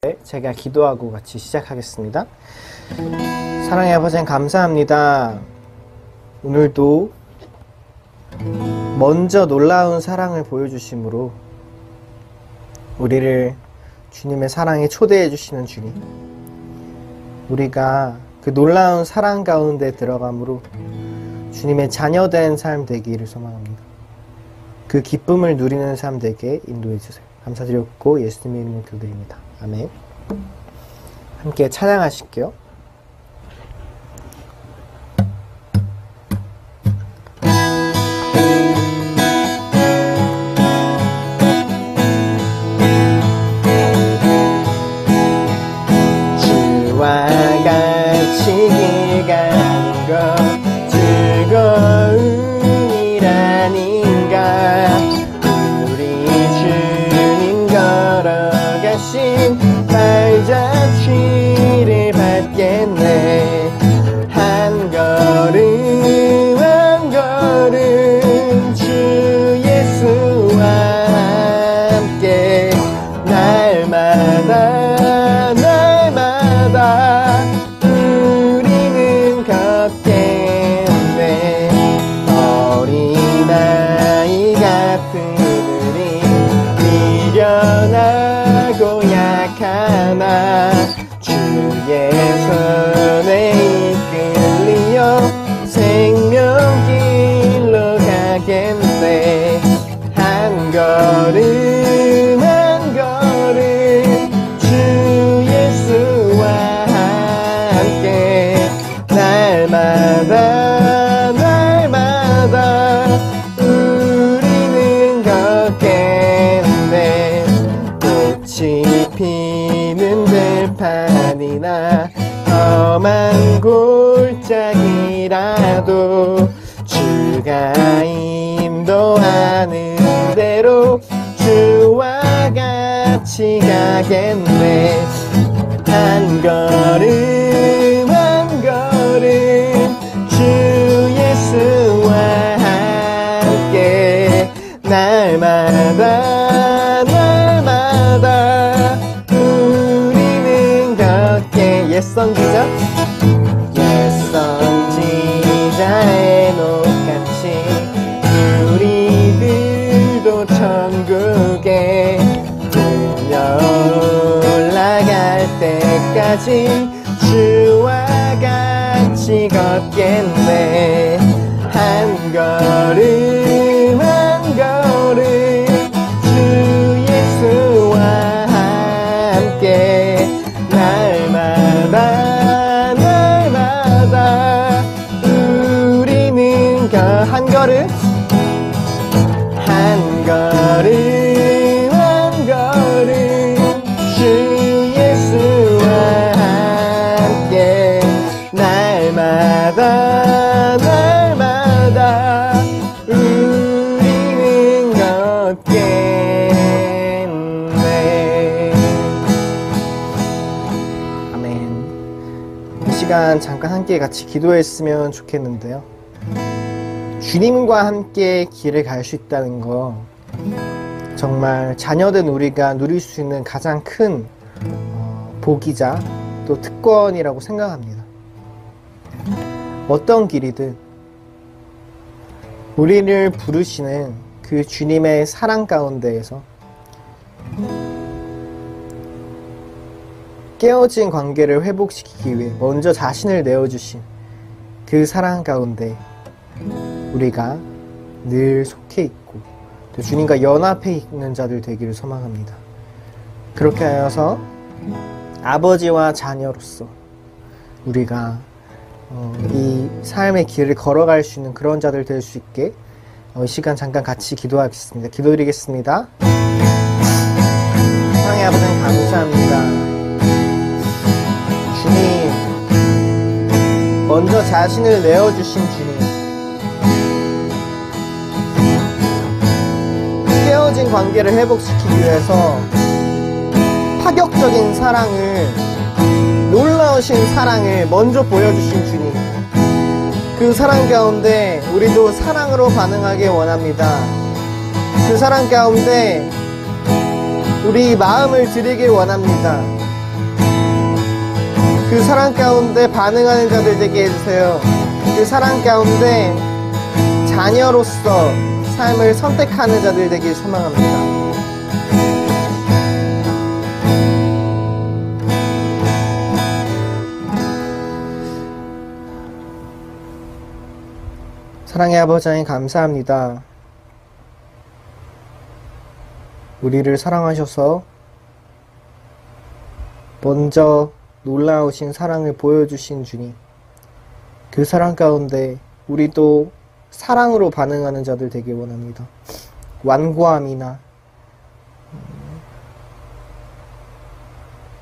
제가 기도하고 같이 시작하겠습니다. 사랑의 아버지 감사합니다. 오늘도 먼저 놀라운 사랑을 보여주심으로 우리를 주님의 사랑에 초대해 주시는 주님, 우리가 그 놀라운 사랑 가운데 들어감으로 주님의 자녀된 삶 되기를 소망합니다. 그 기쁨을 누리는 삶 되게 인도해 주세요. 감사드렸고 예수님의 이름으로 기도드립니다. 아멘. 함께 찬양하실게요. 주와 같이 길 가는 것 즐거움이라닌가. 우리 주님 걸어가신 발자취를 밟겠네. 한 걸음 한 걸음 주 예수와 함께 날마다 날마다 우리는 걷겠네. 어린아이 같은 우리 미련하고 약하나 주의 손에 이끌리어 생명길로 가겠네. 한 걸음 한 걸음 주 예수와 함께 날마다 날마다 우리는 걷겠네. 꽃이 피는 들판이나 험한 골짜기라도 주가 인도하는 대로 주와 같이 가겠네. 한 걸음 한 걸음 주 예수와 함께 날마다 날마다 우리는 걷게. 옛선지자 옛선지자의 녹같이 우리들도 천국에 들려 올라갈 때까지 주와 같이 걷겠네. 한 걸음 한 걸음 주 예수와 함께 날마다 날마다 우리는 한 걸음 한 걸음 한 걸음 주 예수와 함께 날마다 날마다 우리는 걷겠네. 아멘. 이 시간 잠깐 함께 같이 기도했으면 좋겠는데요. 주님과 함께 길을 갈 수 있다는 거, 정말 자녀된 우리가 누릴 수 있는 가장 큰 복이자 또 특권이라고 생각합니다. 어떤 길이든 우리를 부르시는 그 주님의 사랑 가운데에서 깨어진 관계를 회복시키기 위해 먼저 자신을 내어주신 그 사랑 가운데 우리가 늘 속해 있고 또 주님과 연합해 있는 자들 되기를 소망합니다. 그렇게 하여서 아버지와 자녀로서 우리가 이 삶의 길을 걸어갈 수 있는 그런 자들 될 수 있게 이 시간 잠깐 같이 기도하겠습니다. 기도드리겠습니다. 사랑의 아버지 감사합니다. 주님, 먼저 자신을 내어주신 주님, 깨어진 관계를 회복시키기 위해서 파격적인 사랑을, 놀라우신 사랑을 먼저 보여주신 주님, 그 사랑 가운데 우리도 사랑으로 반응하길 원합니다. 그 사랑 가운데 우리 마음을 드리길 원합니다. 그 사랑 가운데 반응하는 자들 되게 해주세요. 그 사랑 가운데 자녀로서 삶을 선택하는 자들 되길 소망합니다. 사랑의 아버지 하나님 감사합니다. 우리를 사랑하셔서 먼저 놀라우신 사랑을 보여주신 주님, 그 사랑 가운데 우리도 사랑으로 반응하는 자들 되길 원합니다. 완고함이나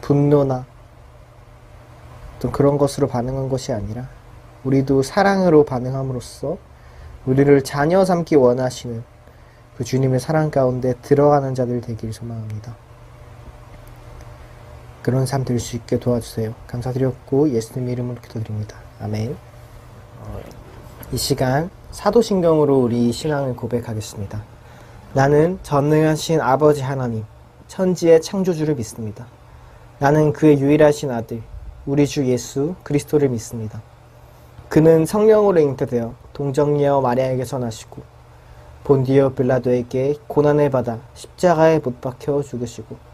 분노나 어떤 그런 것으로 반응한 것이 아니라 우리도 사랑으로 반응함으로써 우리를 자녀 삼기 원하시는 그 주님의 사랑 가운데 들어가는 자들 되길 소망합니다. 그런 삶 될 수 있게 도와주세요. 감사드렸고 예수님 이름으로 기도드립니다. 아멘. 이 시간 사도신경으로 우리 신앙을 고백하겠습니다. 나는 전능하신 아버지 하나님, 천지의 창조주를 믿습니다. 나는 그의 유일하신 아들, 우리 주 예수 그리스도를 믿습니다. 그는 성령으로 잉태되어 동정녀 마리아에게서 나시고 본디오 빌라도에게 고난을 받아 십자가에 못 박혀 죽으시고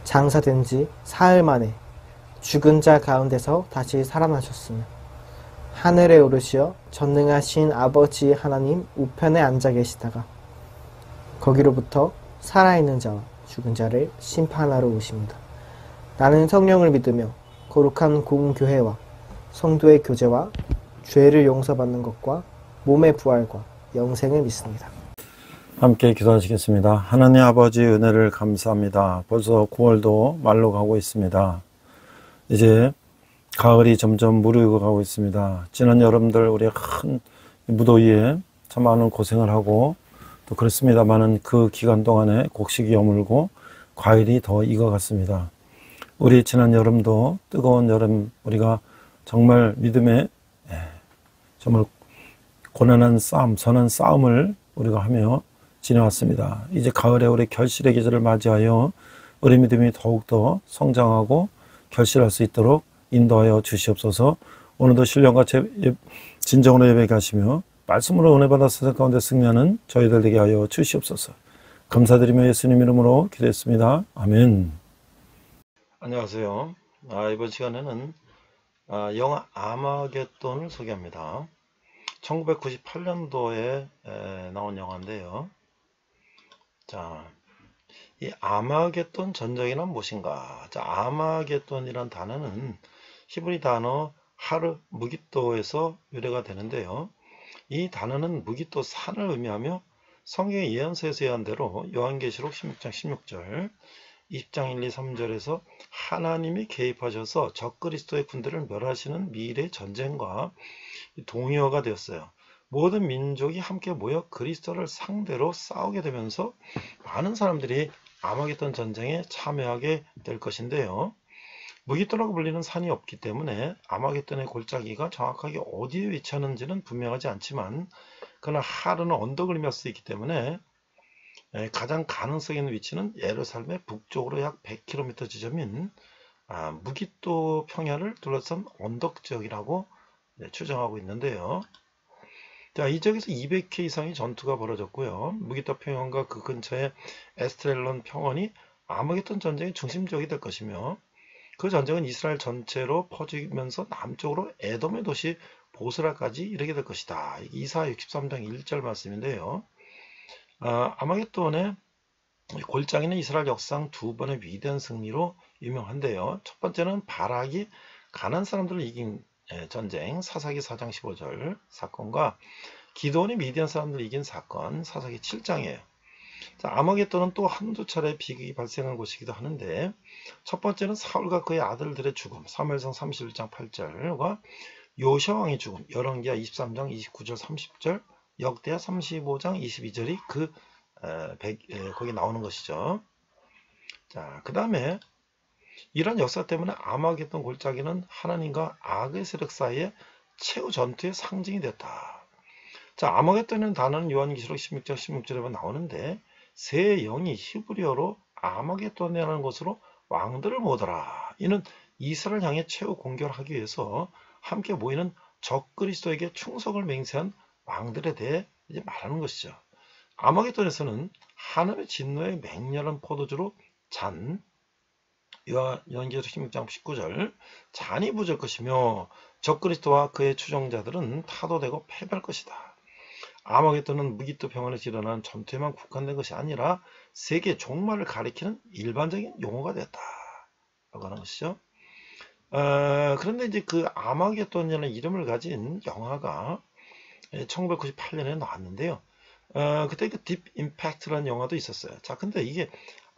장사된 지 사흘 만에 죽은 자 가운데서 다시 살아나셨으며 하늘에 오르시어 전능하신 아버지 하나님 우편에 앉아 계시다가 거기로부터 살아있는 자와 죽은 자를 심판하러 오십니다. 나는 성령을 믿으며 거룩한 공교회와 성도의 교제와 죄를 용서받는 것과 몸의 부활과 영생을 믿습니다. 함께 기도하시겠습니다. 하나님 아버지 은혜를 감사합니다. 벌써 9월도 말로 가고 있습니다. 이제 가을이 점점 무르익어 가고 있습니다. 지난 여름들 우리가 큰 무더위에 참 많은 고생을 하고 또 그렇습니다만은 그 기간 동안에 곡식이 여물고 과일이 더 익어갔습니다. 우리 지난 여름도 뜨거운 여름 우리가 정말 믿음의 정말 고난한 싸움, 선한 싸움을 우리가 하며 지내왔습니다. 이제 가을에 우리 결실의 계절을 맞이하여 우리 믿음이 더욱더 성장하고 결실할 수 있도록 인도하여 주시옵소서. 오늘도 신령과 진정으로 예배하게 하시며 말씀으로 은혜 받아 세상 가운데 승리하는 저희들 되게 하여 주시옵소서. 감사드리며 예수님 이름으로 기도했습니다. 아멘. 안녕하세요. 이번 시간에는 영화 아마겟돈을 소개합니다. 1998년도에 나온 영화인데요. 자, 이 아마겟돈 전쟁이란 무엇인가? 자, 아마겟돈이란 단어는 히브리 단어 하르 무깃도에서 유래가 되는데요. 이 단어는 무깃도 산을 의미하며 성경의 예언서에서 예언한 대로 요한계시록 16장 16절 20장 1, 2, 3절에서 하나님이 개입하셔서 적그리스도의 군대를 멸하시는 미래의 전쟁과 동의어가 되었어요. 모든 민족이 함께 모여 그리스도를 상대로 싸우게 되면서 많은 사람들이 아마겟돈 전쟁에 참여하게 될 것인데요. 무깃도라고 불리는 산이 없기 때문에 아마겟돈의 골짜기가 정확하게 어디에 위치하는지는 분명하지 않지만 그러나 하르는 언덕을 의미할 수 있기 때문에 가장 가능성 있는 위치는 예루살렘의 북쪽으로 약 100km 지점인 무깃도 평야를 둘러싼 언덕 지역이라고 추정하고 있는데요. 자, 이 지역에서 200회 이상의 전투가 벌어졌고요. 무깃도 평원과 그 근처의 에스트렐론 평원이 아마겟돈 전쟁의 중심 지역이 될 것이며 그 전쟁은 이스라엘 전체로 퍼지면서 남쪽으로 에돔의 도시 보스라까지 이르게 될 것이다. 이사 63장 1절 말씀인데요. 아마겟돈의 골짜기는 이스라엘 역사상 두 번의 위대한 승리로 유명한데요. 첫 번째는 바락이 가난 사람들을 이긴 전쟁 사사기 4장 15절 사건과 기드온이 미디안 사람들을 이긴 사건 사사기 7장이에요. 자, 아마겟돈은 또 한두 차례 비극이 발생한 곳이기도 하는데 첫 번째는 사울과 그의 아들들의 죽음 사무엘상 31장 8절과 요시아왕의 죽음 열왕기하 23장 29절 30절 역대하 35장 22절이 거기 나오는 것이죠. 자, 그 다음에 이런 역사 때문에 아마겟돈 골짜기는 하나님과 악의 세력 사이의 최후 전투의 상징이 됐다. 자, 아마겟돈이라는 단어는 요한계시록 16장 16절에 나오는데 새 영이 히브리어로 아마겟돈이라는 것으로 왕들을 모으더라. 이는 이스라엘 향해 최후 공격을 하기 위해서 함께 모이는 적 그리스도에게 충성을 맹세한 왕들에 대해 이제 말하는 것이죠. 아마겟돈에서는 하나님의 진노의 맹렬한 포도주로 잔 요한계시록 16장 19절 잔이 부을 것이며 적 그리스도와 그의 추종자들은 타도되고 패배할 것이다. 아마겟돈은 무기토 평원에서 일어난 전투에만 국한된 것이 아니라 세계 종말을 가리키는 일반적인 용어가 됐다. 라고 하는 것이죠. 그런데 이제 그 아마겟돈이라는 이름을 가진 영화가 1998년에 나왔는데요. 그때 그 딥 임팩트라는 영화도 있었어요. 자, 근데 이게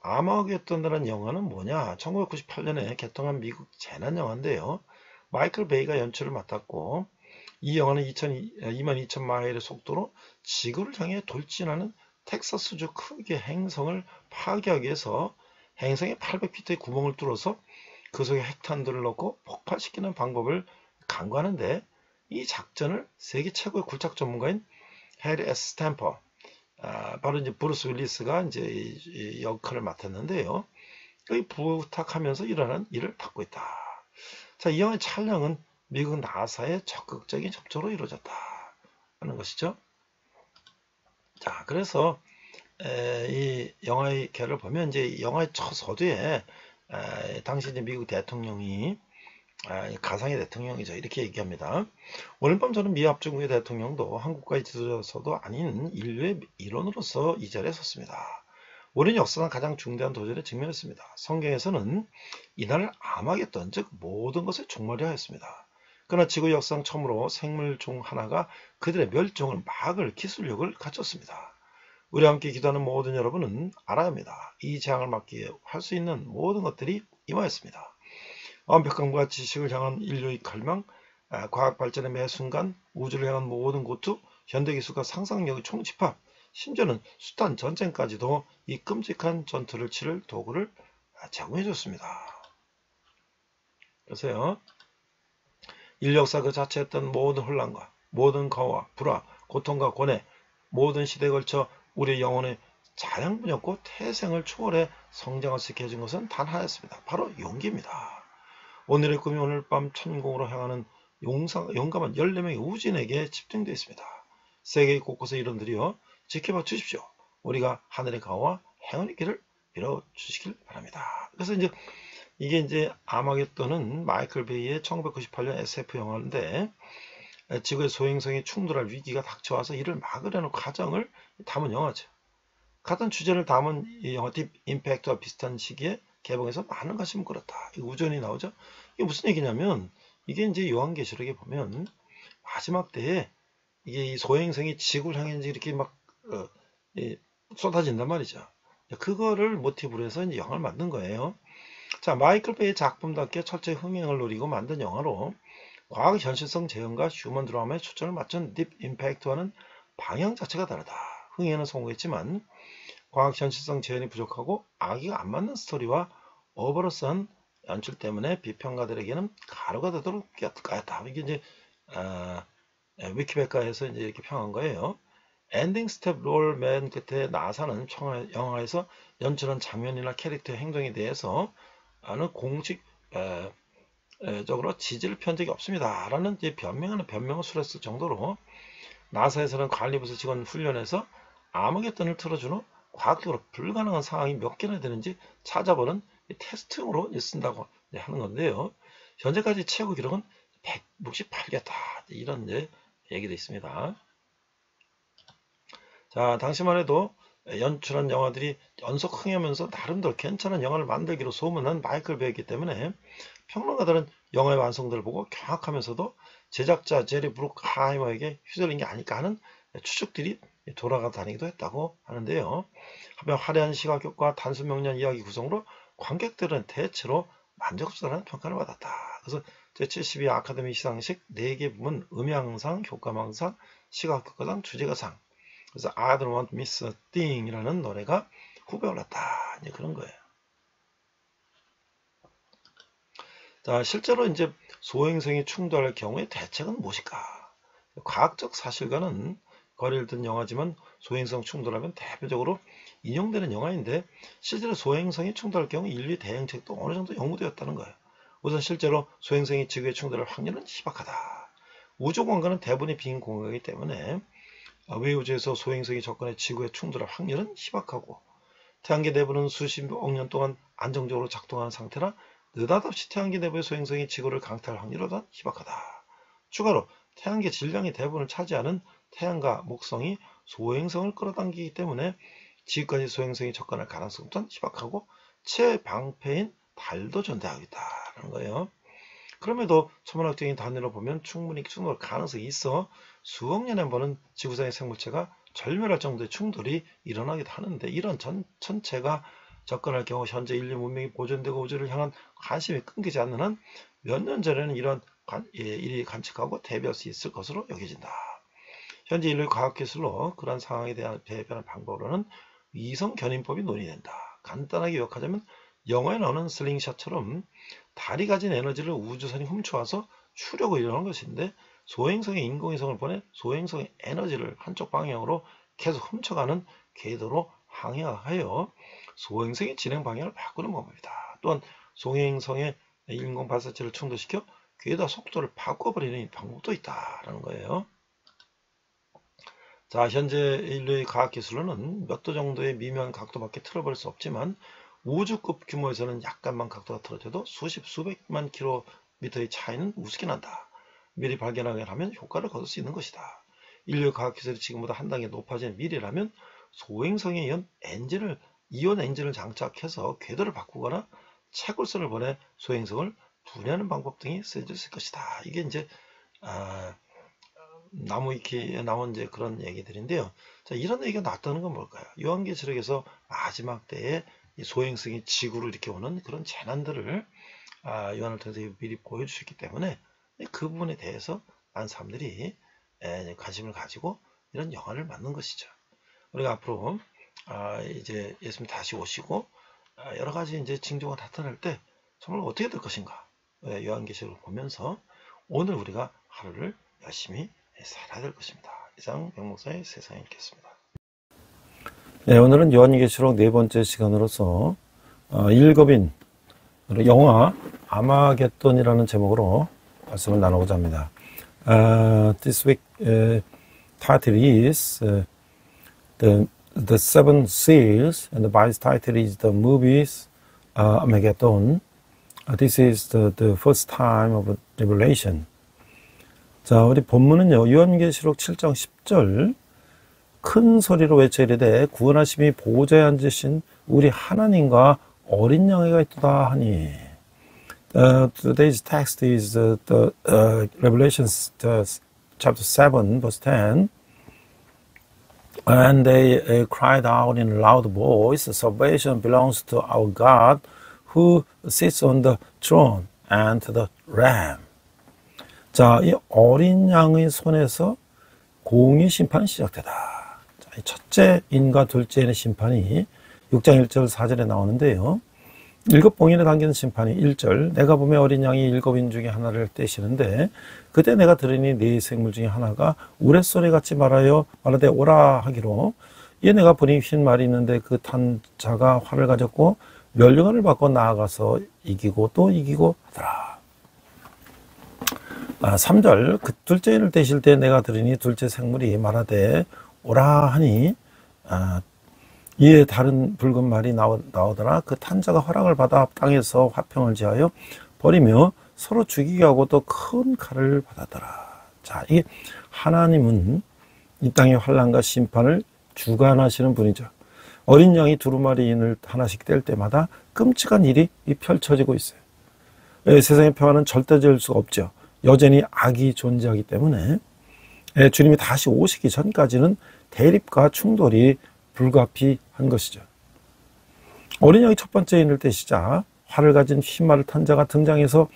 아마겟돈이라는 영화는 뭐냐? 1998년에 개통한 미국 재난 영화인데요. 마이클 베이가 연출을 맡았고, 이 영화는 22,000마일의 속도로 지구를 향해 돌진하는 텍사스주 크기의 행성을 파괴하기 위해서 행성의 800피트의 구멍을 뚫어서 그 속에 핵탄두를 넣고 폭발시키는 방법을 강구하는데, 이 작전을 세계 최고의 굴착 전문가인 해리 S. 스탬퍼, 바로 이제 브루스 윌리스가 이제 이 역할을 맡았는데요. 이 부탁하면서 일어난 일을 맡고 있다. 자, 이 영화의 촬영은 미국 나사의 적극적인 협조로 이루어졌다 하는 것이죠. 자, 그래서 이 영화의 결을 보면 이제 영화의 첫 서두에 당시 이제 미국 대통령이 가상의 대통령이죠. 이렇게 얘기합니다. 오늘 밤 저는 미 합중국의 대통령도 한국과의 지도자로서도 아닌 인류의 일원으로서 이 자리에 섰습니다. 우리는 역사상 가장 중대한 도전에 직면했습니다. 성경에서는 이날을 아마겟돈, 즉 모든 것을 종말이하였습니다. 그러나 지구 역사상 처음으로 생물 중 하나가 그들의 멸종을 막을 기술력을 갖췄습니다. 우리와 함께 기도하는 모든 여러분은 알아야 합니다. 이 재앙을 막기 위해 할 수 있는 모든 것들이 임하였습니다. 완벽함과 지식을 향한 인류의 갈망, 과학 발전의 매 순간, 우주를 향한 모든 고투, 현대기술과 상상력의 총집합, 심지어는 숱한 전쟁까지도 이 끔찍한 전투를 치를 도구를 제공해 줬습니다. 그래서요, 인류 역사 그 자체였던 모든 혼란과 모든 거와 불화, 고통과 고뇌, 모든 시대에 걸쳐 우리의 영혼의 자양분이었고 태생을 초월해 성장할 수 있게 해준 것은 단 하나였습니다. 바로 용기입니다. 오늘의 꿈이 오늘 밤 천공으로 향하는 용감한 14명의 우진에게 집중되어 있습니다. 세계 곳곳에 이름들이여 지켜봐 주십시오. 우리가 하늘의 가호와 행운의 길을 밀어주시길 바랍니다. 그래서 이게 이제 아마겟돈은 마이클 베이의 1998년 SF 영화인데, 지구의 소행성이 충돌할 위기가 닥쳐와서 이를 막으려는 과정을 담은 영화죠. 같은 주제를 담은 이 영화 딥 임팩트와 비슷한 시기에 개봉해서 많은 관심을 끌었다. 이 우전이 나오죠. 이게 무슨 얘기냐면, 이게 이제 요한계시록에 보면 마지막 때에 이게 이 소행성이 지구를 향해 이렇게 막 쏟아진단 말이죠. 그거를 모티브로 해서 이제 영화를 만든 거예요. 자, 마이클 베이의 작품답게 철저히 흥행을 노리고 만든 영화로 과학 현실성 재현과 휴먼 드라마에 초점을 맞춘 딥 임팩트와는 방향 자체가 다르다. 흥행에는 성공했지만 과학 현실성 재현이 부족하고 아기가 안 맞는 스토리와 오버러스한 연출 때문에 비평가들에게는 가루가 되도록 까였다. 이게 이제 위키백과에서 이제 이렇게 평한 거예요. 엔딩 스텝 롤맨 끝에 나사는 영화에서 연출한 장면이나 캐릭터의 행동에 대해서 공식적으로 지지를 편 적이 없습니다. 라는 변명을 수렸을 정도로 나사에서는 관리부서 직원 훈련에서 아마겟돈을 틀어준 후 과학적으로 불가능한 상황이 몇 개나 되는지 찾아보는 테스팅으로 쓴다고 하는 건데요. 현재까지 최고 기록은 168개다. 이런 얘기도 있습니다. 자, 당시만 해도 연출한 영화들이 연속 흥하면서 나름대로 괜찮은 영화를 만들기로 소문난 마이클 베이기 때문에 평론가들은 영화의 완성도를 보고 경악하면서도 제작자 제리 브룩하이머에게 휘둘린 게 아닐까 하는 추측들이 돌아다니기도 했다고 하는데요. 한편 화려한 시각효과 단순 명료한 이야기 구성으로 관객들은 대체로 만족스러운 평가를 받았다. 그래서 제72 아카데미 시상식 4개 부문 음향상, 효과망상, 시각효과상, 주제가상, 그래서 I don't want to miss a thing 이라는 노래가 후보에 올랐다. 이제 그런 거예요. 자, 실제로 이제 소행성이 충돌할 경우에 대책은 무엇일까? 과학적 사실과는 거리를 둔 영화지만 소행성 충돌하면 대표적으로 인용되는 영화인데, 실제로 소행성이 충돌할 경우 인류의 대응책도 어느 정도 연구되었다는 거예요. 우선 실제로 소행성이 지구에 충돌할 확률은 희박하다. 우주 공간은 대부분이 빈 공간이기 때문에 외우주에서 소행성이 접근해 지구에 충돌할 확률은 희박하고, 태양계 내부는 수십억 년 동안 안정적으로 작동하는 상태라 느닷없이 태양계 내부의 소행성이 지구를 강타할 확률은 희박하다. 추가로 태양계 질량의 대부분을 차지하는 태양과 목성이 소행성을 끌어당기기 때문에 지구까지 소행성이 접근할 가능성 또한 희박하고, 최방패인 달도 존재하고 있다는 거예요. 그럼에도 천문학적인 단위로 보면 충분히 충돌 가능성이 있어 수억 년에 한 번은 지구상의 생물체가 절멸할 정도의 충돌이 일어나기도 하는데, 이런 전체가 접근할 경우 현재 인류 문명이 보존되고 우주를 향한 관심이 끊기지 않는 한 몇 년 전에는 이런 일이 관측하고 대비할 수 있을 것으로 여겨진다. 현재 인류의 과학기술로 그러한 상황에 대한 대비하는 방법으로는 위성 견인법이 논의된다. 간단하게 요약하자면 영화에 나오는 슬링샷처럼 달이 가진 에너지를 우주선이 훔쳐와서 추력을 이루는 것인데, 소행성에 인공위성을 보내 소행성의 에너지를 한쪽 방향으로 계속 훔쳐가는 궤도로 항해하여 소행성의 진행 방향을 바꾸는 방법이다. 또한 소행성의 인공 발사체를 충돌시켜 궤도와 속도를 바꿔버리는 방법도 있다라는 거예요. 자, 현재 인류의 과학기술로는 몇 도 정도의 미묘한 각도밖에 틀어버릴 수 없지만, 우주급 규모에서는 약간만 각도가 틀어져도 수백만 킬로미터의 차이는 우습게 난다. 미리 발견하게 하면 효과를 거둘 수 있는 것이다. 인류의 과학기술이 지금보다 한 단계 높아진 미래라면 소행성에 이온 엔진을 장착해서 궤도를 바꾸거나 채굴선을 보내 소행성을 분해하는 방법 등이 쓰여질 것이다. 이게 이제 나무위키에 나온 이제 그런 얘기들인데요. 자, 이런 얘기가 나왔다는 건 뭘까요? 요한계시록에서 마지막 때에 이 소행성이 지구를 이렇게 오는 그런 재난들을 요한을 통해서 미리 보여주셨기 때문에 그 부분에 대해서 많은 사람들이 관심을 가지고 이런 영화를 만든 것이죠. 우리가 앞으로 이제 예수님 다시 오시고 여러 가지 이제 징조가 나타날 때 정말 어떻게 될 것인가, 요한계시록을 보면서 오늘 우리가 하루를 열심히 살아야 될 것입니다. 이상 백목사의 세상에 읽겠습니다. 네, 오늘은 요한계시록 네 번째 시간으로서 일급인 영화 아마겟돈이라는 제목으로 말씀을 나누고자 합니다. This week title is the Seven Seals, and the Bible's title is the movies Armageddon. This is the first time of Revelation. 자, 우리 본문은요, 요한계시록 7장 10절, 큰 소리로 외쳐 이르되 구원하심이 보좌에 앉으신 우리 하나님과 어린 양이가 있도다 하니. Today's text is the Revelation chapter 7 verse 10. And they cried out in a loud voice, salvation belongs to our God who sits on the throne and to the Lamb. 자, 이 어린 양의 손에서 공의 심판이 시작되다. 자, 이 첫째 인과 둘째인의 심판이 6장 1절 4절에 나오는데요. 일곱 봉인에 담기는 심판이 1절, 내가 보며 어린 양이 일곱인 중에 하나를 떼시는데 그때 내가 들으니 네 생물 중에 하나가 우레소리 같이 말하되 오라 하기로, 이에 내가 보니 흰 말이 있는데 그 탄 자가 활을 가졌고 멸류관을 받고 나아가서 이기고 또 이기고 하더라. 3절, 그 둘째 인을 떼실 때 내가 들으니 둘째 생물이 말하되 오라 하니, 이에 다른 붉은 말이 나오더라. 그 탄자가 허락을 받아 땅에서 화평을 지하여 버리며 서로 죽이게 하고 또 큰 칼을 받았더라. 자, 이게 하나님은 이 땅의 환난과 심판을 주관하시는 분이죠. 어린 양이 두루마리인을 하나씩 뗄 때마다 끔찍한 일이 펼쳐지고 있어요. 세상의 평화는 절대적일 수가 없죠. 여전히 악이 존재하기 때문에 주님이 다시 오시기 전까지는 대립과 충돌이 불가피한 것이죠. 어린 양이 첫 번째 인을 떼시자 활을 가진 흰말을 탄 자가 등장해서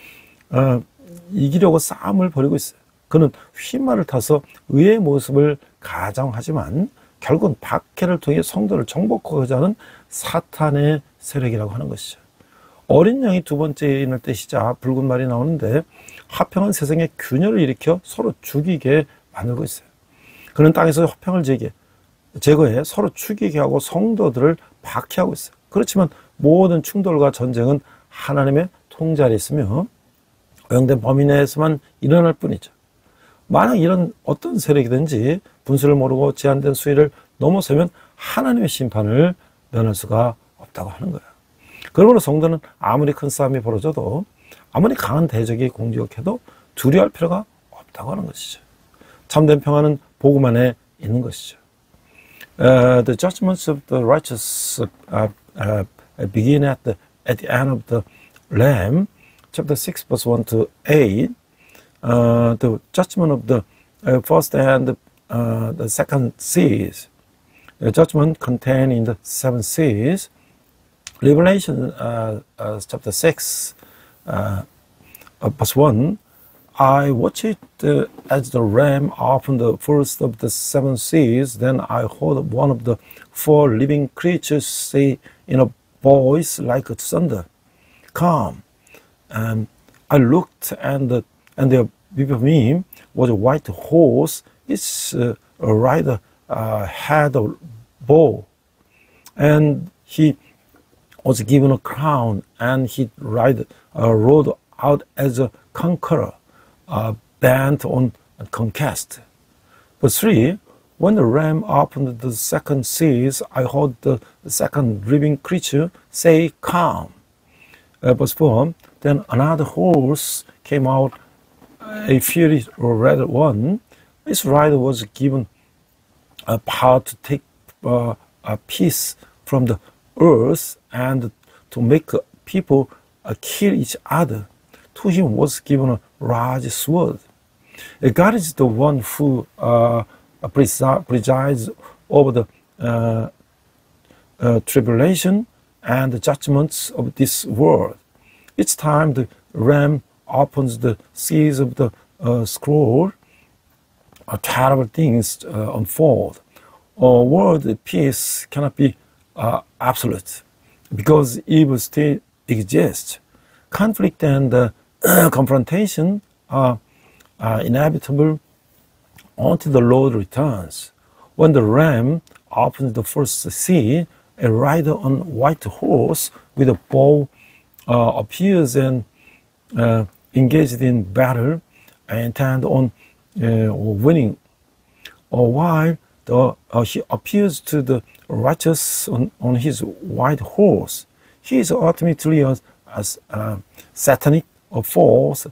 이기려고 싸움을 벌이고 있어요. 그는 흰말을 타서 의의 모습을 가장하지만 결국은 박해를 통해 성도를 정복하고자 하는 사탄의 세력이라고 하는 것이죠. 어린 양이 두 번째 인을 떼시자 붉은 말이 나오는데 화평한 세상에 균열을 일으켜 서로 죽이게 만들고 있어요. 그는 땅에서 화평을 제거해 서로 죽이게 하고 성도들을 박해하고 있어요. 그렇지만 모든 충돌과 전쟁은 하나님의 통제 아래 있으며 허용된 범위 내에서만 일어날 뿐이죠. 만약 이런 어떤 세력이든지 분수를 모르고 제한된 수위를 넘어서면 하나님의 심판을 면할 수가 없다고 하는 거예요. 그러므로 성도는 아무리 큰 싸움이 벌어져도 아무리 강한 대적이 공격해도 두려워할 필요가 없다고 하는 것이죠. 참된 평화는 복음 안에 있는 것이죠. The judgments of the righteous begin at the end of the Lamb, chapter 6, verse 1 to 8. The judgment of the first and the second seas. The judgment contained in the seven seas. Revelation chapter 6, verse 1. I watched as the Ram opened the first of the seven seas. Then I heard one of the four living creatures say in a voice like thunder, "Come." I looked, and there before me was a white horse. Its rider had a bow, and he was given a crown, and he rode out as a conqueror, bent on conquest. Verse 3, when the Ram opened the second seas, I heard the second living creature say, "Come." Verse 4, then another horse came out, a fiery red one. Its rider was given a power to take a piece from the earth and to make people kill each other. To him was given a large sword. God is the one who presides over the tribulation and the judgments of this world. Each time the Ram opens the seals of the scroll, terrible things unfold. World peace cannot be absolute because evil still exists. Conflict and confrontation are inevitable until the Lord returns. When the Ram opens the first sea, a rider on a white horse with a bow appears and engaged in battle, intent on winning. While he appears to the righteous on his white horse, he is ultimately a satanic force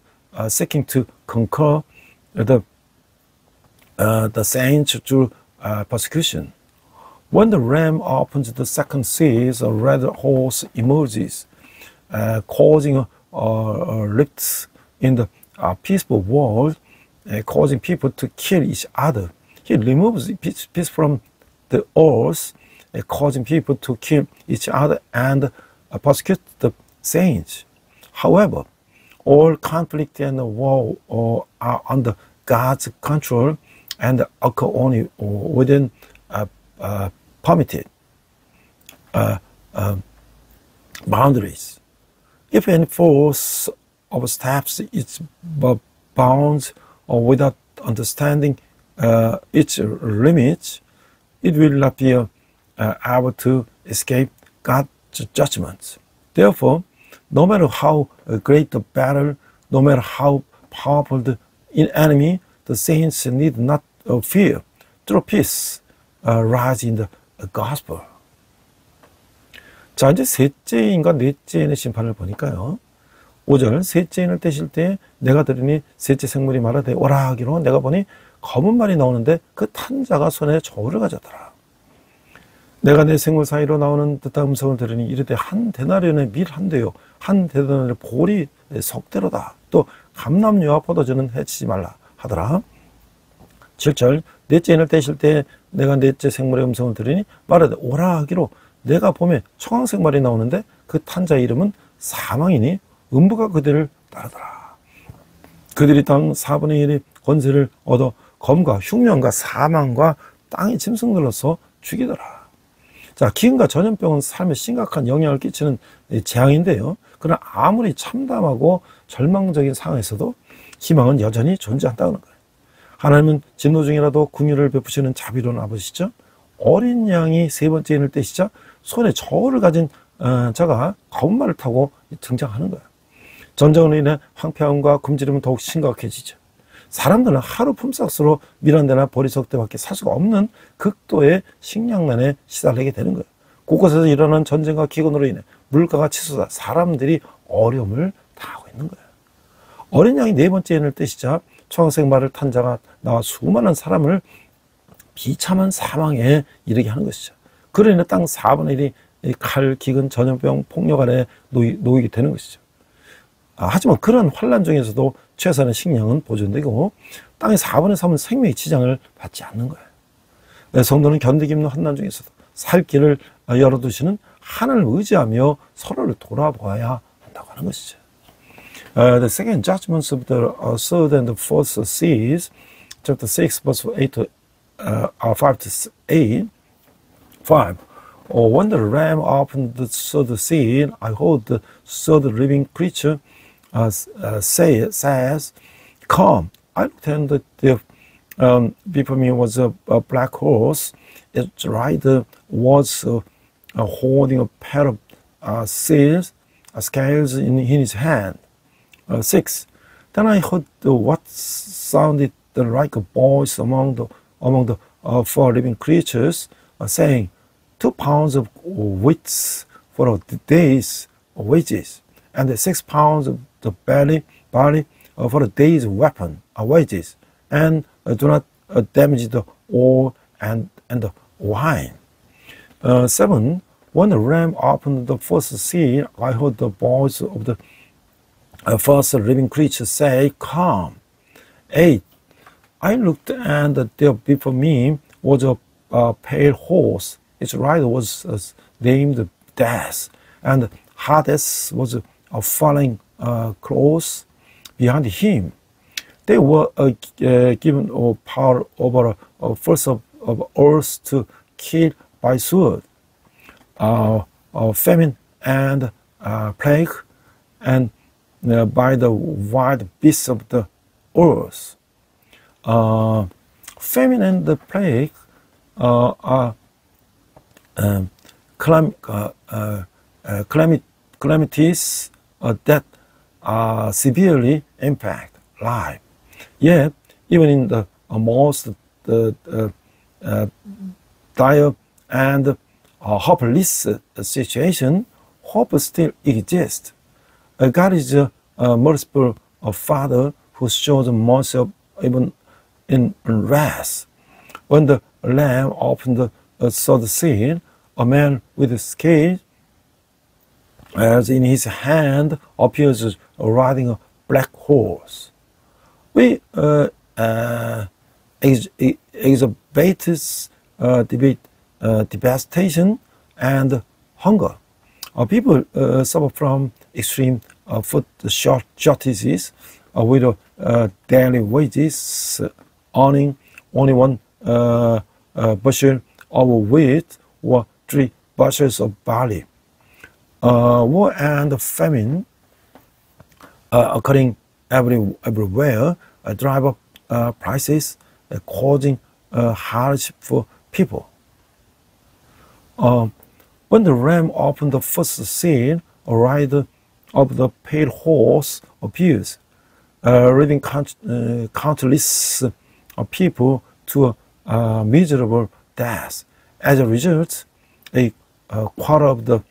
seeking to conquer the saints through persecution. When the Ram opens the second seas, a red horse emerges, causing rifts in the peaceful world, causing people to kill each other. He removes peace from the earth, causing people to kill each other and persecute the saints. However, all conflict and war are under God's control and occur only within permitted boundaries. If any force oversteps its bounds or without understanding its limits, it will not be able to escape God's judgments. Therefore, no matter how great the battle, no matter how powerful the enemy, the saints need not fear. Through peace, rise in the gospel. 자, 이제 셋째인과 넷째인의 심판을 보니까요. 5절, 셋째인을 떼실 때 내가 들으니 셋째 생물이 말하되 오라 하기로 내가 보니 검은 말이 나오는데 그 탄자가 손에 저울을 가졌더라. 내가 내 생물 사이로 나오는 듯한 음성을 들으니 이르되 한 데나리온의 밀 한 대요 한 데나리온의 보리 석대로다. 또 감람류와 포도주는 해치지 말라 하더라. 7절, 넷째인을 떼실 때 내가 넷째 생물의 음성을 들으니 말하되 오라 하기로 내가 보면 청황색 말이 나오는데 그 탄자의 이름은 사망이니 음부가 그들을 따르더라. 그들이 땅 4분의 1의 권세를 얻어 검과 흉년과 사망과 땅의 짐승들로서 죽이더라. 자, 기근과 전염병은 삶에 심각한 영향을 끼치는 재앙인데요. 그러나 아무리 참담하고 절망적인 상황에서도 희망은 여전히 존재한다는 거예요. 하나님은 진노 중이라도 긍휼을 베푸시는 자비로운 아버지시죠. 어린 양이 세 번째 인을 떼시자 손에 저울을 가진 자가 검은 말을 타고 등장하는 거예요. 전쟁으로 인해 황폐함과 굶주림은 더욱 심각해지죠. 사람들은 하루 품삯으로 밀원대나 보리석대밖에 살 수가 없는 극도의 식량난에 시달리게 되는 거예요. 곳곳에서 일어나는 전쟁과 기근으로 인해 물가가 치솟아 사람들이 어려움을 당하고 있는 거예요. 어린 양이 네 번째 인을 떼시자 초록색 말을 탄 자가 나와 수많은 사람을 비참한 사망에 이르게 하는 것이죠. 그로 인해 땅 4분의 1이 칼, 기근, 전염병, 폭력 아래 놓이게 되는 것이죠. 하지만 그런 환란 중에서도 최선의 식량은 보존되고 땅의 4분의 3은 생명의 지장을 받지 않는 거예요. 성도는 견디기 힘든 환난 중에서도 살 길을 열어두시는 하나님을 의지하며 서로를 돌아보아야 한다고 하는 것이죠. The second judgments of the third and the fourth seas, chapter 6, verse 8 to 5 to 8, 5. When the ram opened the third seal, I heard the third living creature says, "Come." I looked, and before me was a black horse. Its rider was holding a pair of scales in his hand. 6. Then I heard what sounded like a voice among the 4 living creatures, saying, 2 pounds of wheat for a day's wages, and 6 pounds of the barley for a day's wages, and do not damage the oil and the wine. 7. When the ram opened the first seal, I heard the voice of the first living creature say, "Come." 8. I looked, and there before me was a pale horse. Its rider was named Death, and Hades was following close behind him. They were given power over first of earth to kill by sword, famine and plague, and by the wild beasts of the earth. Famine and the plague are calamities that severely impact life. Yet, even in the most dire and hopeless situation, hope still exists. God is a merciful Father who shows mercy even in wrath. When the Lamb opened the third seal, a man with a scale as in his hand appears riding a black horse. We exacerbate devastation and hunger. People suffer from extreme food shortages with daily wages earning only 1 bushel of wheat or 3 bushels of barley. War and famine occurring everywhere drive up prices, causing hardship for people. When the ram opened the first seal, a rider of the pale horse appears, leading countless people to a miserable death. As a result, a quarter of the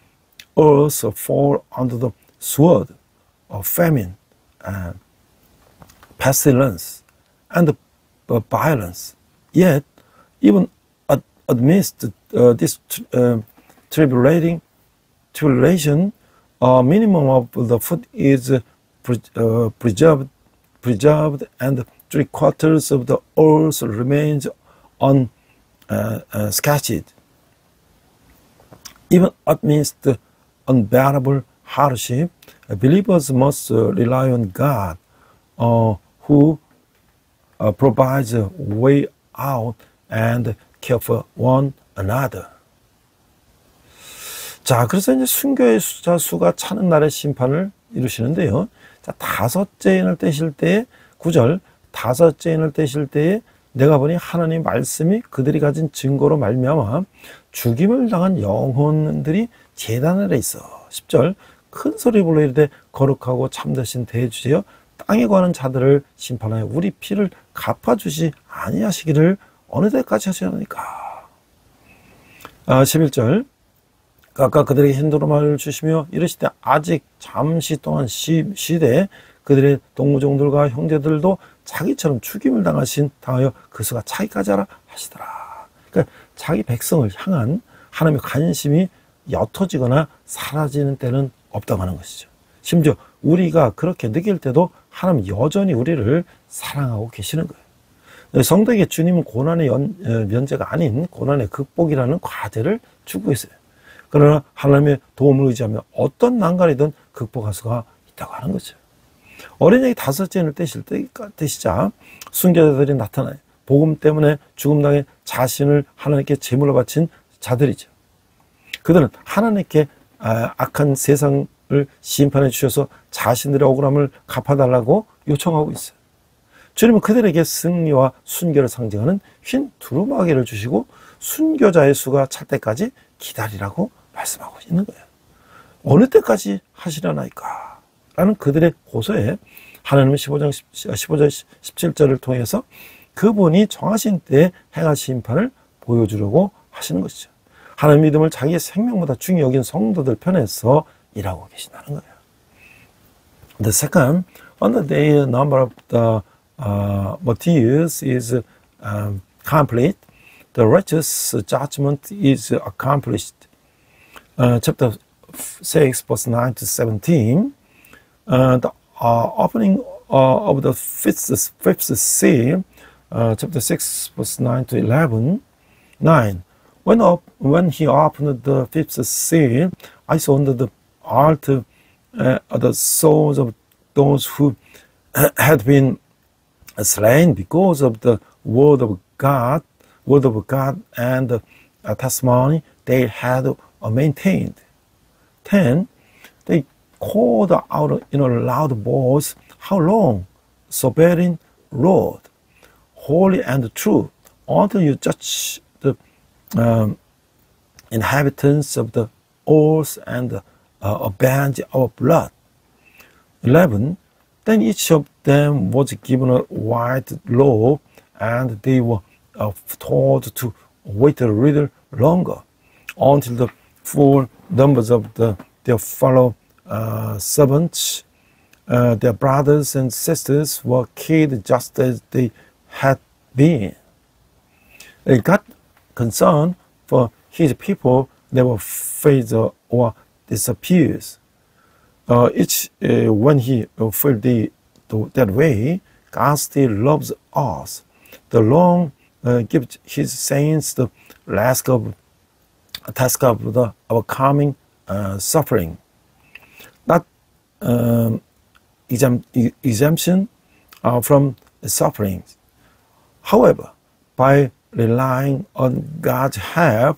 earth fall under the sword of famine, pestilence, and violence. Yet, even amidst this tribulation, a minimum of the food is preserved, and 3/4 of the earth remains unscathed. Even amidst unbearable hardship, believers must rely on God, who provides a way out and care for one another. 자, 그래서 이제 순교의 수가 차는 날의 심판을 이루시는데요. 자, 5째 인을 떼실 때의 9절, 5째 인을 떼실 때에 내가 보니 하나님 말씀이 그들이 가진 증거로 말미암아 죽임을 당한 영혼들이 제단 아래 있어. 10절, 큰 소리 불러 이르되 거룩하고 참되신 대주제여 땅에 거하는 자들을 심판하여 우리 피를 갚아주시 아니하시기를 어느 때까지 하시려니까. 11절 각각 그들에게 힌두로마를 주시며 이르시되 아직 잠시 동안 쉬되 그들의 동무종들과 형제들도 자기처럼 죽임을 당하여 그 수가 차기까지 하라 하시더라. 그러니까 자기 백성을 향한 하나님의 관심이 옅어지거나 사라지는 때는 없다고 하는 것이죠. 심지어 우리가 그렇게 느낄 때도 하나님 여전히 우리를 사랑하고 계시는 거예요. 성도에게 주님은 고난의 면제가 아닌 고난의 극복이라는 과제를 주고 있어요. 그러나 하나님의 도움을 의지하며 어떤 난관이든 극복할 수가 있다고 하는 거죠. 어린아이 5째를 떼시자 순교자들이 나타나요. 복음 때문에 죽음당해 자신을 하나님께 제물로 바친 자들이죠. 그들은 하나님께 악한 세상을 심판해 주셔서 자신들의 억울함을 갚아달라고 요청하고 있어요. 주님은 그들에게 승리와 순교를 상징하는 흰 두루마기를 주시고 순교자의 수가 찰 때까지 기다리라고 말씀하고 있는 거예요. 어느 때까지 하시려나이까? 라는 그들의 고소에 하나님은 15장 17절을 통해서 그분이 정하신 때에 행할 심판을 보여주려고 하시는 것이죠. 하나님 믿음을 자기의 생명보다 중요히 여긴 성도들 편에서 일하고 계신다는 거예요. The second, on the day the number of the martyrs is complete, the righteous judgment is accomplished. Chapter 6, verse 9 to 17. The opening of the fifth seal, chapter 6, verse 9 to 11. 9. When he opened the fifth seal, I saw under the altar the souls of those who had been slain because of the word of God and the testimony they had maintained. 10. They called out in a loud voice, "How long, sovereign Lord, holy and true, until you judge the inhabitants of the earth and avenge our blood?" 11. Then each of them was given a white robe, and they were told to wait a little longer until the full numbers of their fellow servants, their brothers and sisters, were killed just as they had been. God concern for his people never fades or disappears. When he felt that way, God still loves us. The Lord gives his saints the task of the overcoming suffering, not exemption from suffering. However, by relying on God's help,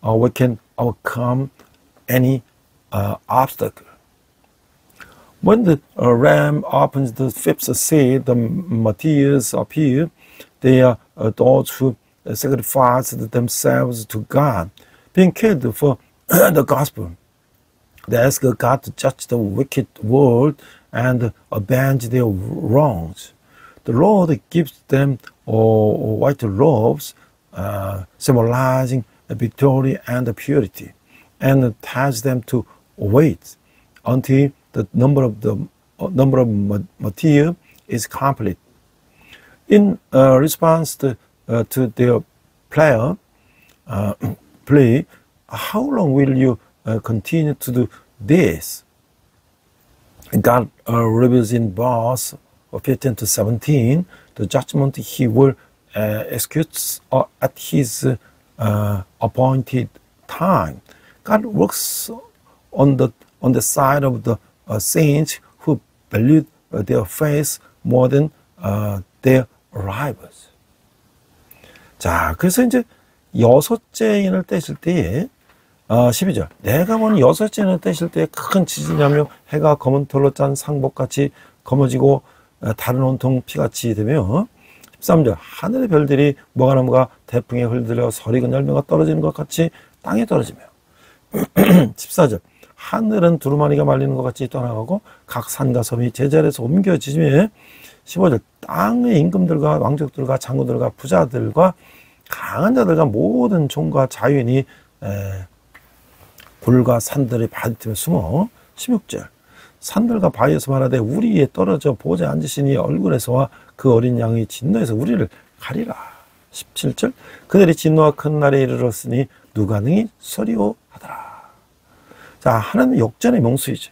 we can overcome any obstacle. When the ram opens the fifth seal, the martyrs appear. They are those who sacrificed themselves to God, being killed for the gospel. They ask God to judge the wicked world and avenge their wrongs. The Lord gives them white robes, symbolizing victory and purity, and tells them to wait until the number of martyrs is complete. In response to their plea, how long will you continue to do this? God reveals in verse 15 to 17 the judgment he will execute at his appointed time. God works on the side of the saints who valued their faith more than their rivals. 자, 그래서 이제 여섯째 인을 떼실 때에 12절 내가 보는 여섯째 인을 떼실 때에 큰 지진이하며 해가 검은 털로 짠 상복같이 검어지고 다른 온통 피같이 되며 13절 하늘의 별들이 무화과나무가 태풍에 흘들려 서리근 열매가 떨어지는 것 같이 땅에 떨어지며 14절 하늘은 두루마리가 말리는 것 같이 떠나가고 각 산과 섬이 제자리에서 옮겨지며 15절 땅의 임금들과 왕족들과 장군들과 부자들과 강한 자들과 모든 종과 자유인이 굴과 산들의 바위 틈에 숨어 16절 산들과 바위에서 말하되 우리 위에 떨어져 보좌에 앉으시니 얼굴에서와 그 어린 양의 진노에서 우리를 가리라. 17절 그들이 진노와 큰 날에 이르렀으니 누가 능히 서리오하더라. 자, 하나님은 역전의 명수이죠.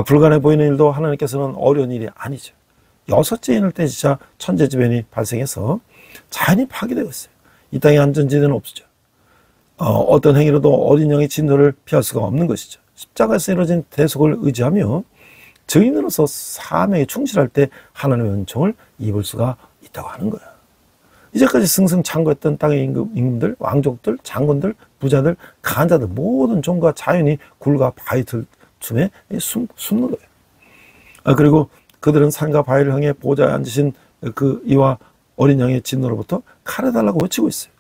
불가능해 보이는 일도 하나님께서는 어려운 일이 아니죠. 여섯째 인을 떼시자 천재지변이 발생해서 자연이 파괴되고 있어요. 이 땅에 안전지대는 없죠. 어떤 행위로도 어린 양의 진노를 피할 수가 없는 것이죠. 십자가에서 이루어진 대속을 의지하며 증인으로서 사명에 충실할 때 하나님의 은총을 입을 수가 있다고 하는 거예요. 이제까지 승승장구했던 땅의 임금들, 왕족들, 장군들, 부자들, 강한 자들 모든 종과 자연이 굴과 바위 틈에 숨는 거예요. 그리고 그들은 산과 바위를 향해 보좌에 앉으신 그 이와 어린 양의 진노로부터 칼을 달라고 외치고 있어요.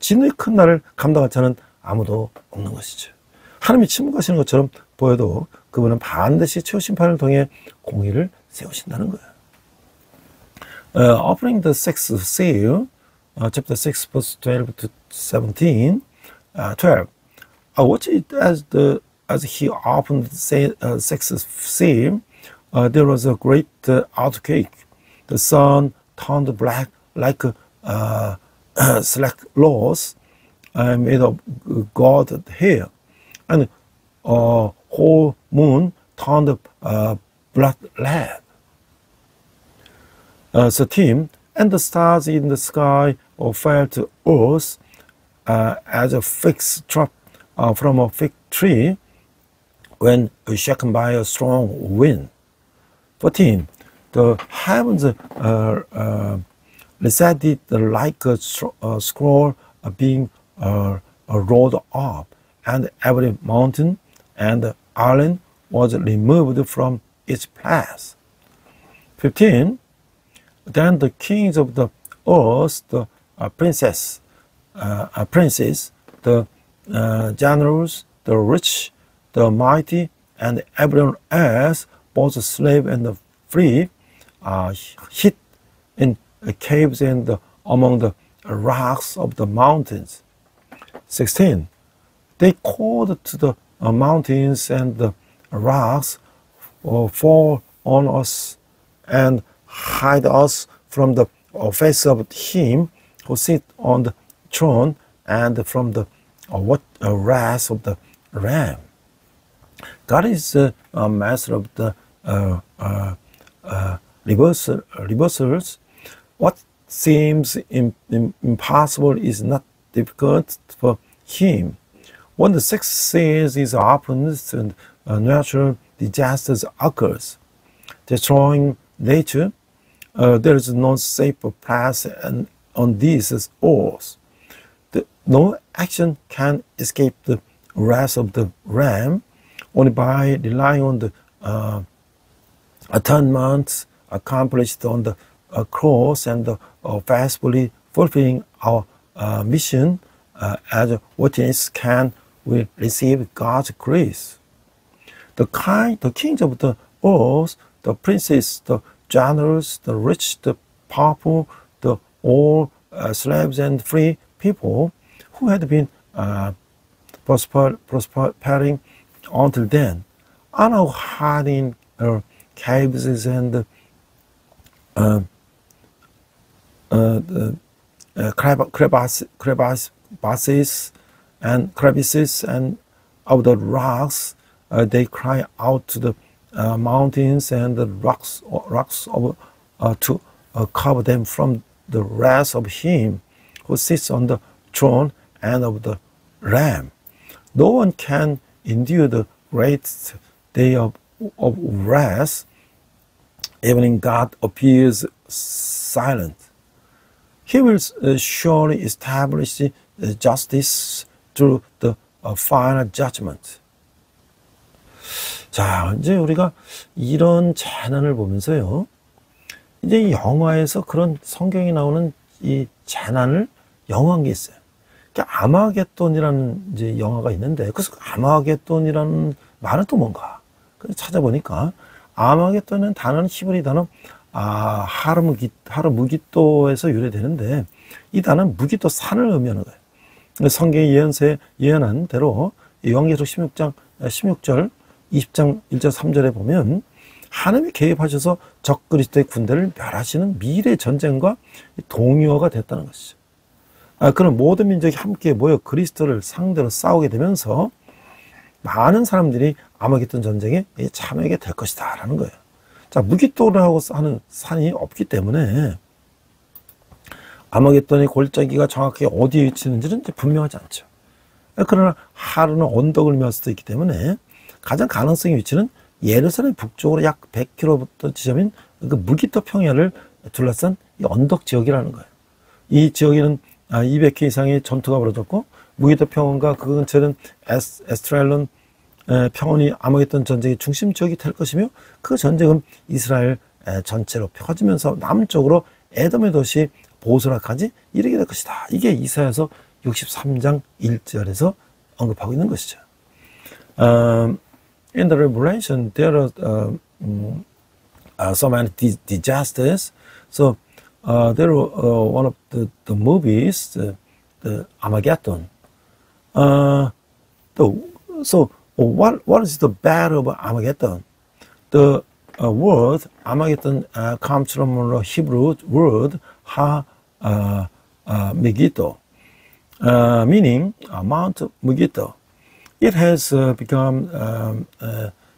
진노의 큰 날을 감당할 자는 아무도 없는 것이죠. 하나님이 침묵하시는 것처럼 보여도 그분은 반드시 최후 심판을 통해 공의를 세우신다는 거예요. Opening the sixth seal, chapter 6, verse 12 to 17, 12. Watch it as he opened the sixth seal. There was a great earthquake. The sun turned black like slack laws made of gold hair, and whole moon turned blood red. 13. And the stars in the sky fell to earth as a fig drop from a fig tree when shaken by a strong wind. 14. The heavens receded like a scroll being rolled up, and every mountain and island was removed from its place. 15. Then the kings of the earth, the princes, the generals, the rich, the mighty, and everyone else, both slave and free, hid in caves and among the rocks of the mountains. 16. They called to the mountains and the rocks, fall on us and hide us from the face of him who sits on the throne and from the wrath of the Ram. God is a master of the reversals. What seems impossible is not difficult for him. When the sixth seal is opened and natural disasters occurs, destroying nature, there is no safe place on this earth. No action can escape the wrath of the Ram. Only by relying on the atonement accomplished on the cross and faithfully fulfilling our mission as witness can we receive God's grace. The kings of the earth, the princes, the generals, the rich, the powerful, the all slaves and free people who had been prospering until then are now hiding in caves and crevices and of the rocks. They cry out to the mountains and the rocks to cover them from the wrath of him who sits on the throne and of the Ram. No one can endure the great day of wrath. Even God appears silent. He will surely establish justice through the final judgment. 자, 이제 우리가 이런 재난을 보면서요, 이제 영화에서 그런 성경에 나오는 이 재난을 영화한 게 있어요. 아마겟돈이라는 이제 영화가 있는데, 그래서 아마겟돈이라는 말은 또 뭔가? 그래서 찾아보니까 아마겟돈은 단어는 히브리 단어 하르무기또에서 유래되는데 이 단어는 무기또 산을 의미하는 거예요. 성경의 예언한 대로 요한계시록 16절 20장 1절 3절에 보면 하나님이 개입하셔서 적그리스도의 군대를 멸하시는 미래 전쟁과 동요가 됐다는 것이죠. 그런 모든 민족이 함께 모여 그리스도를 상대로 싸우게 되면서 많은 사람들이 아마겟돈 전쟁에 참여하게 될 것이다 라는 거예요. 자, 무기또라고 하는 산이 없기 때문에 아마겟돈의 골짜기가 정확히 어디에 위치했는지는 분명하지 않죠. 그러나 하루는 언덕을 메울 수도 있기 때문에 가장 가능성의 위치는 예루살렘 북쪽으로 약 100km 지점인 그 무기또 평야를 둘러싼 이 언덕 지역이라는 거예요. 이 지역에는 200회 이상의 전투가 벌어졌고 무기또 평원과 그 근처에는 에스트랄론 평원이 아마겟돈 전쟁의 중심 지역이 될 것이며 그 전쟁은 이스라엘 전체로 펴지면서 남쪽으로 에돔의 도시 보스라까지 이르게 될 것이다. 이게 이사야서 63장 1절에서 언급하고 있는 것이죠. In the Revelation, there are so many disasters. So there were one of the movies, the Armageddon. So what is the battle of Armageddon? The word Armageddon comes from the Hebrew word Megiddo, meaning Mount Megiddo. It has become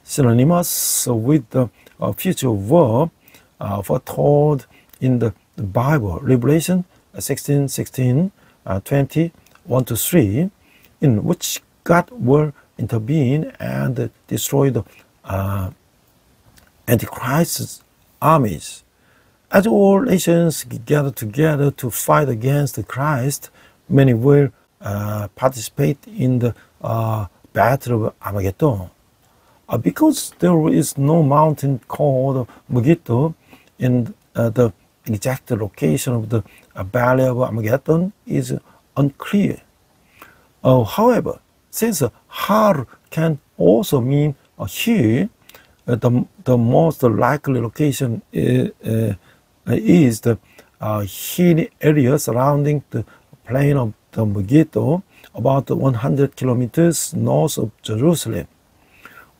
synonymous with the future war foretold in the Bible, Revelation 16:16, 20, 1-3, in which God will intervene and destroy the Antichrist's armies. As all nations gather together to fight against Christ, many will participate in the Battle of Armageddon. Because there is no mountain called Megiddo, in the exact location of the Valley of Armageddon is unclear. However, since Har can also mean a hill, the most likely location is the hilly area surrounding the plain of the Megiddo, about 100 kilometers north of Jerusalem.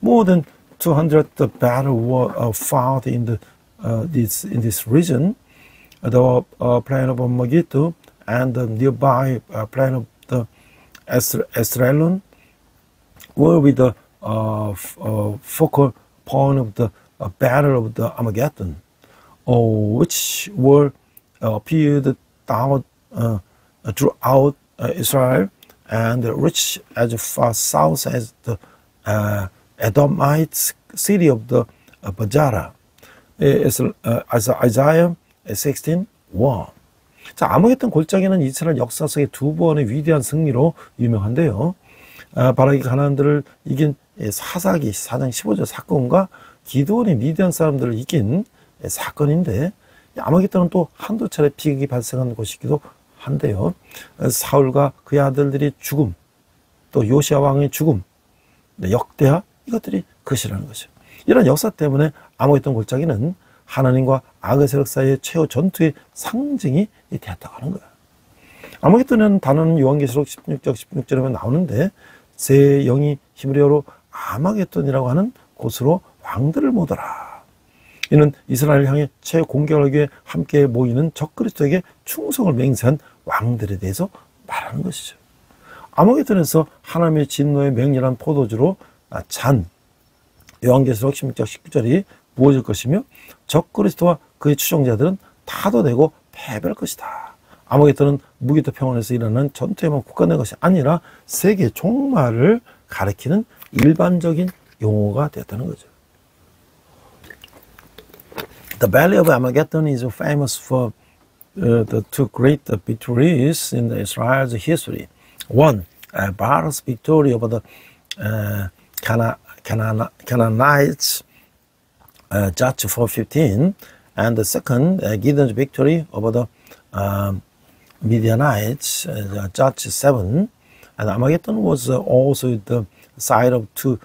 More than 200 battles were fought in this region. The plain of Megiddo and the nearby plain of the Esdraelon were with the focal point of the battle of the Armageddon, which were appeared down throughout Israel and reached as far south as the Edomite city of the Bajara. Isaiah 16:1. 자, 아마겟돈 골짜기는 이스라엘 역사 속의 두 번의 위대한 승리로 유명한데요. 바라기 가나안들을 이긴 사사기 4장 15절 사건과 기드온의 미디안 사람들을 이긴 사건인데, 아마겟돈은 또 한두 차례 비극이 발생한 곳이기도 한데요. 사울과 그의 아들들이 죽음, 또 요시아 왕의 죽음, 역대하, 이것들이 그것이라는 거죠. 이런 역사 때문에 아마겟돈 골짜기는 하나님과 악의 세력 사이의 최후 전투의 상징이 되었다고 하는 거야. 아마겟돈이라는 단어는 요한계시록 16절에 나오는데, 새 영이 히브리어로 아마겟돈이라고 하는 곳으로 왕들을 모더라. 이는 이스라엘을 향해 최후 공격을 하기 위해 함께 모이는 적그리스도에게 충성을 맹세한 왕들에 대해서 말하는 것이죠. 아마겟돈에서 하나님의 진노의 맹렬한 포도주로 잔 요한계시록 16장 19절이 부어질 것이며, 적그리스도와 그의 추종자들은 타도되고 패배할 것이다. 아마겟돈은 무기도 평원에서 일어나는 전투에만 국한된 것이 아니라 세계 종말을 가리키는 일반적인 용어가 되었다는 거죠. The Valley of Armageddon is famous for the two great victories in Israel's history. One, Baar's victory over the Canaanites, Judges 4:15, and the second, Gideon's victory over the Midianites, Judges 7. And Armageddon was also the site of two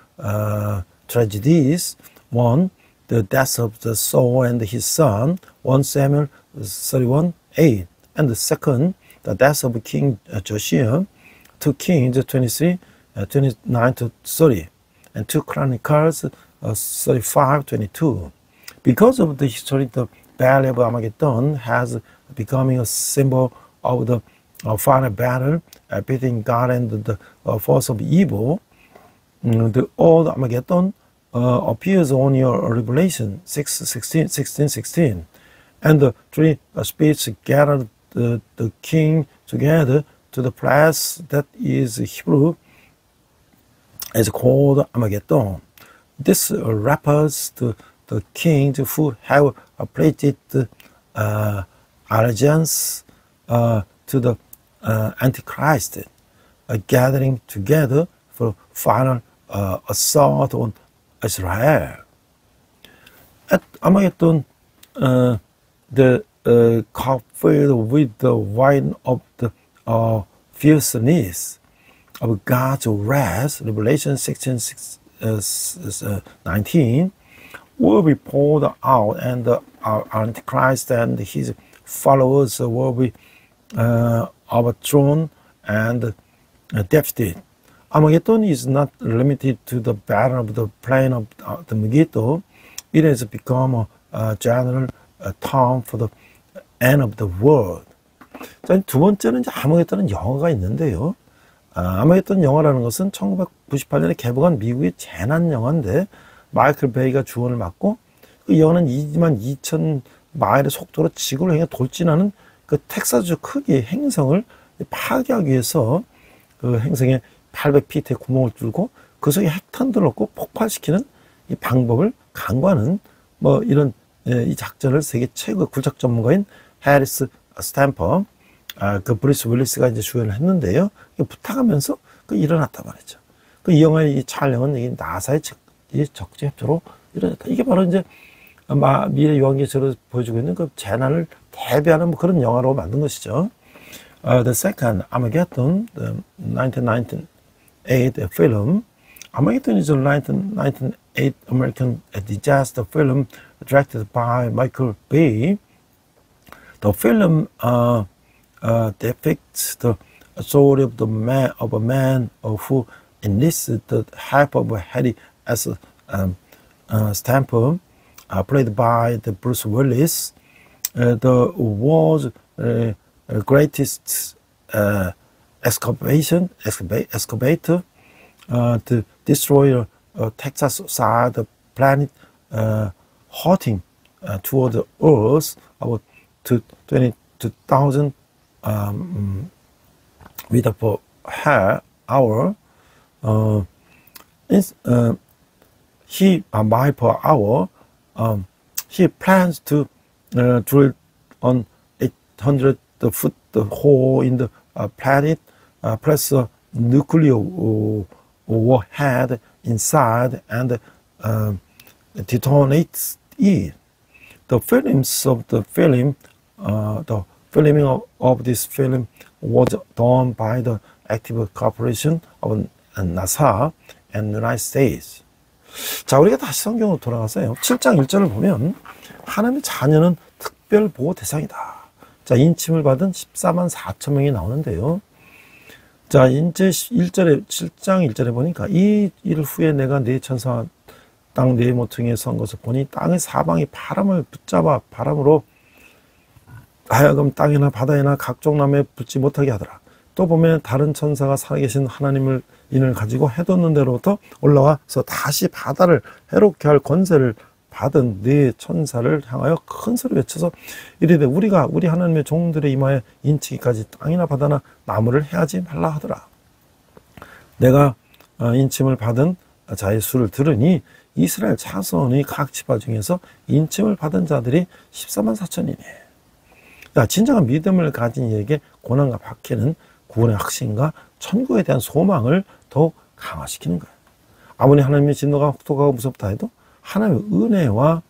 tragedies. One, the death of the Saul and his son, 1 Samuel 31:8. And the second, the death of King Josiah, 2 Kings 23, 29 to 30, and 2 Chronicles 35:22. Because of the history, the Battle of Armageddon has becoming a symbol of the final battle between God and the force of evil. The old Armageddon appears on your Revelation 16:16, and the three spirits gathered the king together to the place that is Hebrew is called Armageddon. This refers to the kings who have pledged allegiance to the Antichrist, gathering together for final assault on Israel. At Armageddon, the cup filled with the wine of the fierceness of God's wrath, Revelation 16:19, will be poured out, and the Antichrist and his followers will be overthrown and defeated. Armageddon is not limited to the battle of the plain of the Megiddo. It has become a general term for the end of the world. 자, 두 번째는 이제 아마겟돈은 영화가 있는데요. 아마겟돈 영화라는 것은 1998년에 개봉한 미국의 재난 영화인데 마이클 베이가 주연을 맡고 그 영화는 22,000 마일의 속도로 지구를 향해 돌진하는 그 텍사스 크기의 행성을 파괴하기 위해서 그 행성에 800피트의 구멍을 뚫고 그 속에 핵탄두를 넣고 폭발시키는 이 방법을 강구하는 뭐 이런 이 작전을 세계 최고의 굴착 전문가인 해리스 스탬퍼, 그 브루스 윌리스가 이제 주연을 했는데요. 부탁하면서 그 일어났단 말이죠. 그 이 영화의 이 촬영은 이 나사의 적재 협조로 일어났다. 이게 바로 이제 미래 요한계시로 보여주고 있는 그 재난을 대비하는 뭐 그런 영화로 만든 것이죠. The second, Armageddon, the 1998 film. Armageddon is a 1998 American disaster film directed by Michael Bay. The film depicts the story of a man who enlisted the help of Harry S. Stamper, played by the Bruce Willis, the world's greatest excavator to destroy Texas side planet, hurting toward the Earth about 22,000 meters per hour. Mile per hour. He plans to drill on 800-foot hole in the planet, place a nuclear warhead inside, and detonate it. The films of the film, the filming of this film was done by the active cooperation of NASA and United States. 자, 우리가 다시 성경으로 돌아가서요. 7장 1절을 보면 하나님의 자녀는 특별 보호 대상이다. 자, 인침을 받은 14만 4천 명이 나오는데요. 자, 이제 7장 1절에 보니까 이 일 후에 내가 네 천사와 땅 네 모퉁이에 선 것을 보니 땅의 사방이 바람을 붙잡아 바람으로 하여금 땅이나 바다에나 각종 나무에 붙지 못하게 하더라. 또 보면 다른 천사가 살아계신 하나님을 인을 가지고 해돋는 데로부터 올라와서 다시 바다를 해롭게 할 권세를 받은 네 천사를 향하여 큰 소리 외쳐서 이르되 우리가 우리 하나님의 종들의 이마에 인치기까지 땅이나 바다나 나무를 해하지 말라 하더라. 내가 인침을 받은 자의 수를 들으니 이스라엘 자손의 각 지파 중에서 인침을 받은 자들이 14만 4천이네. 진정한 믿음을 가진 이에게 고난과 박해는 구원의 확신과 천국에 대한 소망을 더욱 강화시키는 거예요. 아무리 하나님의 진노가 혹독하고 무섭다 해도 하나님의 은혜와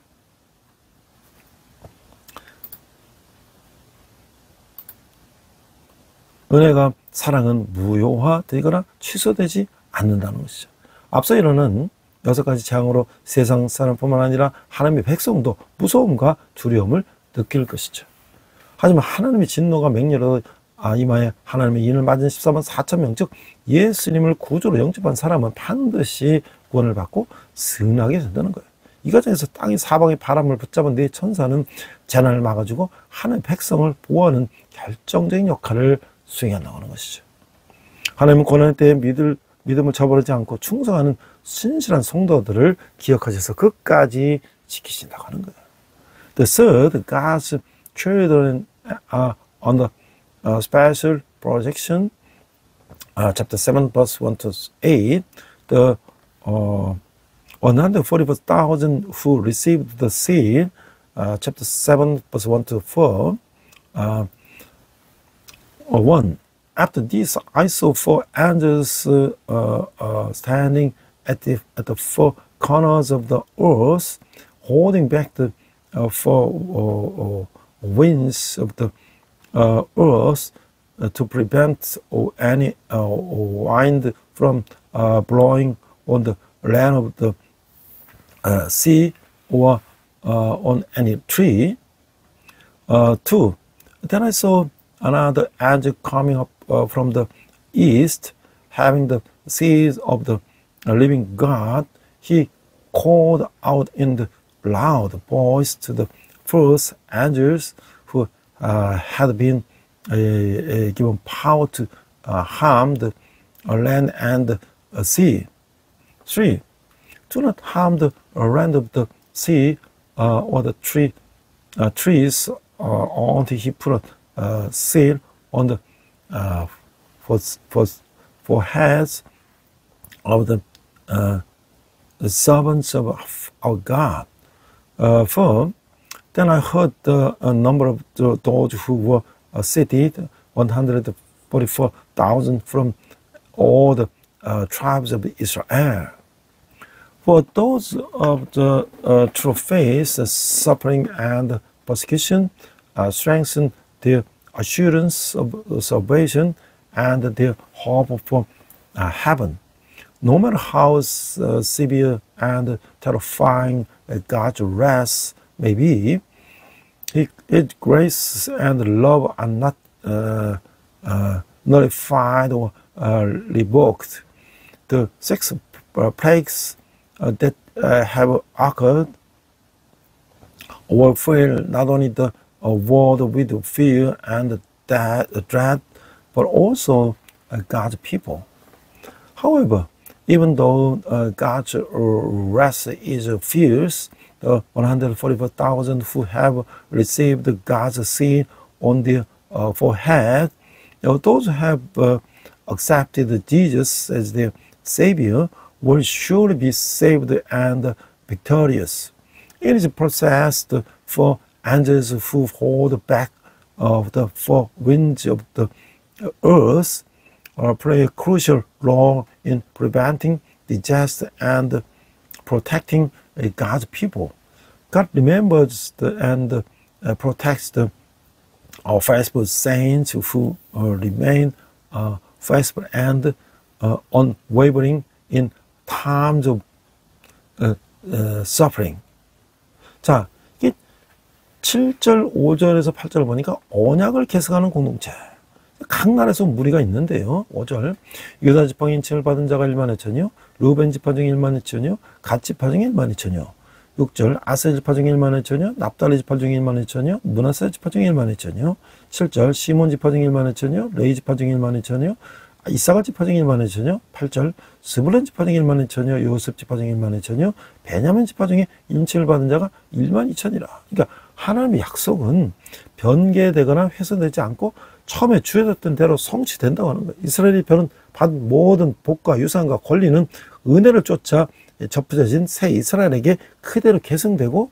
사랑은 무효화되거나 취소되지 않는다는 것이죠. 앞서 이르는 6가지 재앙으로 세상 사람뿐만 아니라 하나님의 백성도 무서움과 두려움을 느낄 것이죠. 하지만 하나님의 진노가 맹렬하여 이마에 하나님의 인을 맞은 14만 4천 명, 즉 예수님을 구주로 영접한 사람은 반드시 구원을 받고 승하게 된다는 거예요. 이 과정에서 땅의 사방의 바람을 붙잡은 네 천사는 재난을 막아주고 하나님의 백성을 보호하는 결정적인 역할을 수행한다고 하는 것이죠. 하나님은 고난의 때에 믿음을 저버리지 않고 충성하는 신실한 성도들을 기억하셔서 끝까지 지키신다고 하는 거예요. The third, God's children are under special protection. Chapter 7, verse 1 to 8. The 144,000 who received the seal. Chapter 7, verse 1 to 4. 1. After this, I saw 4 angels standing at the 4 corners of the earth, holding back the 4 winds of the earth to prevent any wind from blowing on the land of the sea or on any tree. 2. Then I saw another angel coming up from the east, having the seeds of the living God. He called out in the loud voice to the first angels who had been given power to harm the land and the sea. 3. Do not harm the land of the sea or the trees until he put a seal on the foreheads of the servants of our God. 4. Then I heard the number of those who were seated, 144,000 from all the tribes of Israel. For those of the true faith, suffering and persecution strengthen their assurance of salvation and their hope for heaven. No matter how severe and terrifying God's wrath may be, His grace and love are not nullified or revoked. The 6 plagues that have occurred will fill not only the world with fear and dread, but also God's people. However, even though God's wrath is fierce, the 144,000 who have received God's seal on their forehead, those who have accepted Jesus as their Savior, will surely be saved and victorious. It is processed for angels who hold back the 4 winds of the earth play a crucial role in preventing disaster and protecting God's people. God remembers and protects the faithful saints who remain faithful and unwavering in times of suffering. 자, 이게 7절, 5절에서 8절을 보니까 언약을 계승하는 공동체. 각 나라에서 무리가 있는데요. 5절. 유다 지파 인칭을 받은 자가 1만 2천이요. 루벤 지파 중에 1만 2천이요. 갓 지파 중에 1만 2천이요. 6절. 아세 지파 중에 1만 2천이요. 납달리 지파 중에 1만 2천이요. 므낫세 지파 중에 1만 2천이요. 7절. 시몬 지파 중에 1만 2천이요. 레위 지파 중에 1만 2천이요. 이사갈 지파 중에 1만 2천이요. 8절. 스불론 지파 중에 1만 2천이요. 요셉 지파 중에 1만 2천이요. 베냐민 지파 중에 인칭을 받은 자가 1만 2천이라. 그러니까 하나님의 약속은 변개되거나 훼손되지 않고 처음에 주어졌던 대로 성취된다고 하는 거예요. 이스라엘이 받은 모든 복과 유산과 권리는 은혜를 쫓아 접혀진 새 이스라엘에게 그대로 계승되고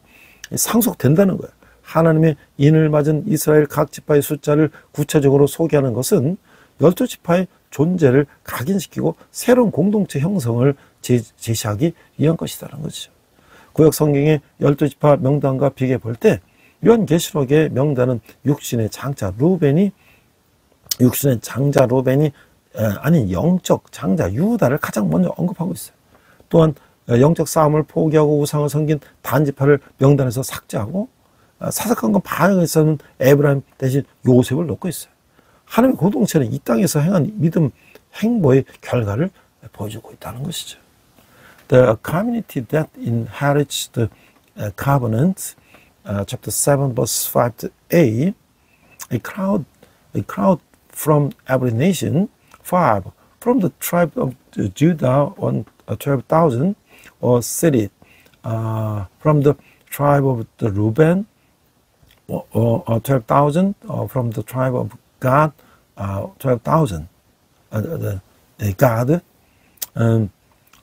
상속된다는 거예요. 하나님의 인을 맞은 이스라엘 각 지파의 숫자를 구체적으로 소개하는 것은 12지파의 존재를 각인시키고 새로운 공동체 형성을 제시하기 위한 것이라는 거죠. 구약 성경의 12지파 명단과 비교해 볼 때 요한계시록의 명단은 육신의 장자 루벤이 아닌 영적 장자 유다를 가장 먼저 언급하고 있어요. 또한 영적 싸움을 포기하고 우상을 섬긴 단지파를 명단에서 삭제하고 사사건건 반응에서는 에브라임 대신 요셉을 놓고 있어요. 하나님의 공동체는 이 땅에서 행한 믿음 행보의 결과를 보여주고 있다는 것이죠. The community that inherits the covenant, chapter 7, verse 5 to 8, a crowd from every nation, 5, from the tribe of Judah, 12,000, or seated, from the tribe of the Reuben, 12,000, from the tribe of Gad, 12,000, Gad,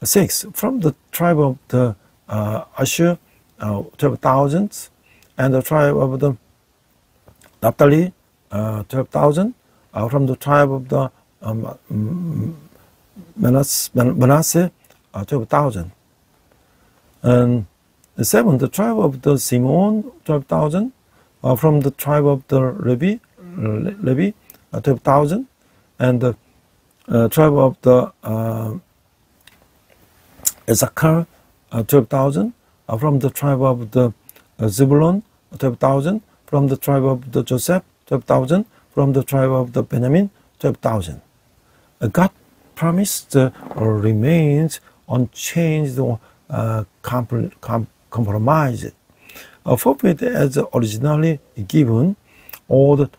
6, from the tribe of the Asher, 12,000, and the tribe of the Naphtali, 12,000, from the tribe of the Manasseh, 12,000. And 7, the tribe of the Simon, 12,000, from the tribe of the Levi, 12,000, and the tribe of the Issachar, 12,000, from the tribe of the Zebulun, 12,000, from the tribe of the Joseph, 12,000, from the tribe of the Benjamin, 12,000. God promised remains unchanged or compromised. Forfeit as originally given, all the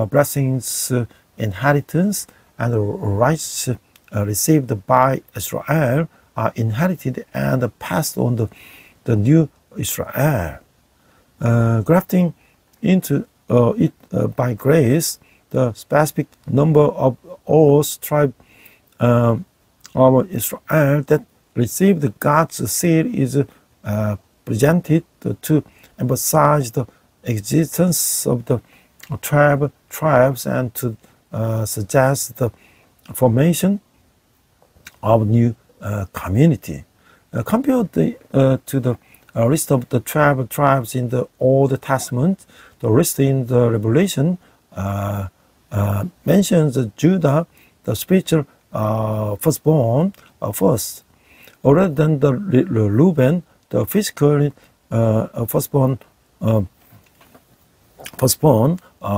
blessings, inheritance, and rights received by Israel are inherited and passed on the new Israel. Grafting into it by grace, the specific number of all tribes of Israel that received God's seal is presented to emphasize the existence of the tribes and to suggest the formation of new community. Compared to the list of the tribes in the Old Testament, the list in the Revelation mentions Judah, the spiritual firstborn, first, rather than the Reuben, the physical firstborn.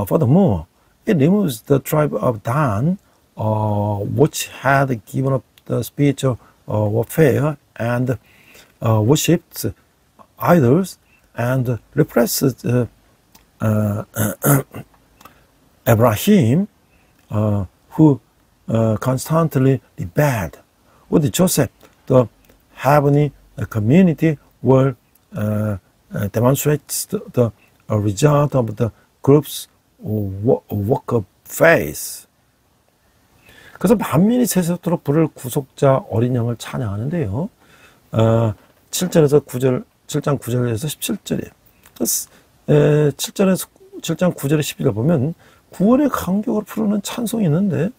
Furthermore, it removes the tribe of Dan, which had given up the spiritual warfare and worshipped idols, and repressed Abraham, who constantly rebelled. With Joseph, the heavenly community will demonstrate the result of the group's work of faith. 그래서 만민이 세세토록 부를 구속자 어린 양을 찬양하는데요. 7절에서 9절, 7장 9절에서 17절이에요. 7장 9절에 11절 보면 구원의 감격을 부르는 찬송이 있는데,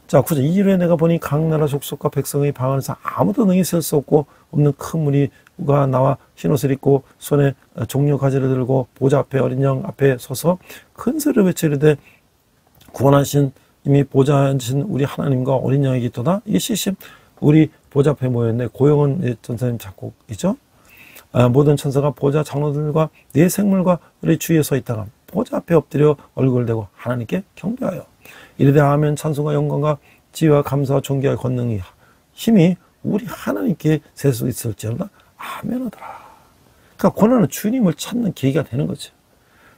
자, 9절, 이후에 내가 보니 각 나라 족속과 백성의 방 안에서 아무도 능히 셀 수 없는 큰 무리가 나와 흰옷을 입고 손에 종려 가지를 들고 보좌 앞에 어린 양 앞에 서서 큰 소리로 외치르되 구원하신 이미 보좌에 앉으신 우리 하나님과 어린 양이 있도다. 이게 시심 우리 보좌 앞에 모였네. 고영은 전사님 작곡이죠. 모든 천사가 보좌 장로들과 네 생물과 우리 주위에 서 있다가 보좌 앞에 엎드려 얼굴을 대고 하나님께 경배하여 이르되 아멘. 찬송과 영광과 지혜와 감사와 존귀와 권능이 힘이 우리 하나님께 셀 수 있을지어다. 아멘하더라. 그러니까 고난은 주님을 찾는 계기가 되는 거죠.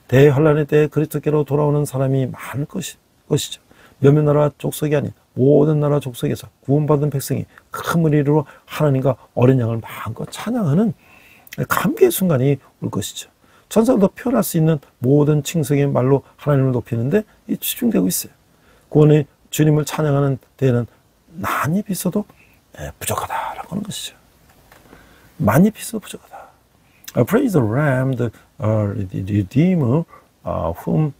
대환란의 때에 그리스도께로 돌아오는 사람이 많을 것이죠. 몇몇 나라 족속이 아닌 모든 나라 족속에서 구원받은 백성이 큰 무리로 하나님과 어린 양을 마음껏 찬양하는 감개의 순간이 올 것이죠. 천사도 표현할 수 있는 모든 칭송의 말로 하나님을 높이는데 이 집중되고 있어요. 구원의 주님을 찬양하는 데에는 난입이 있어도 부족하다라고 하는 것이죠. 만입이 있어도 부족하다. Praise the Lamb, the Redeemer, whom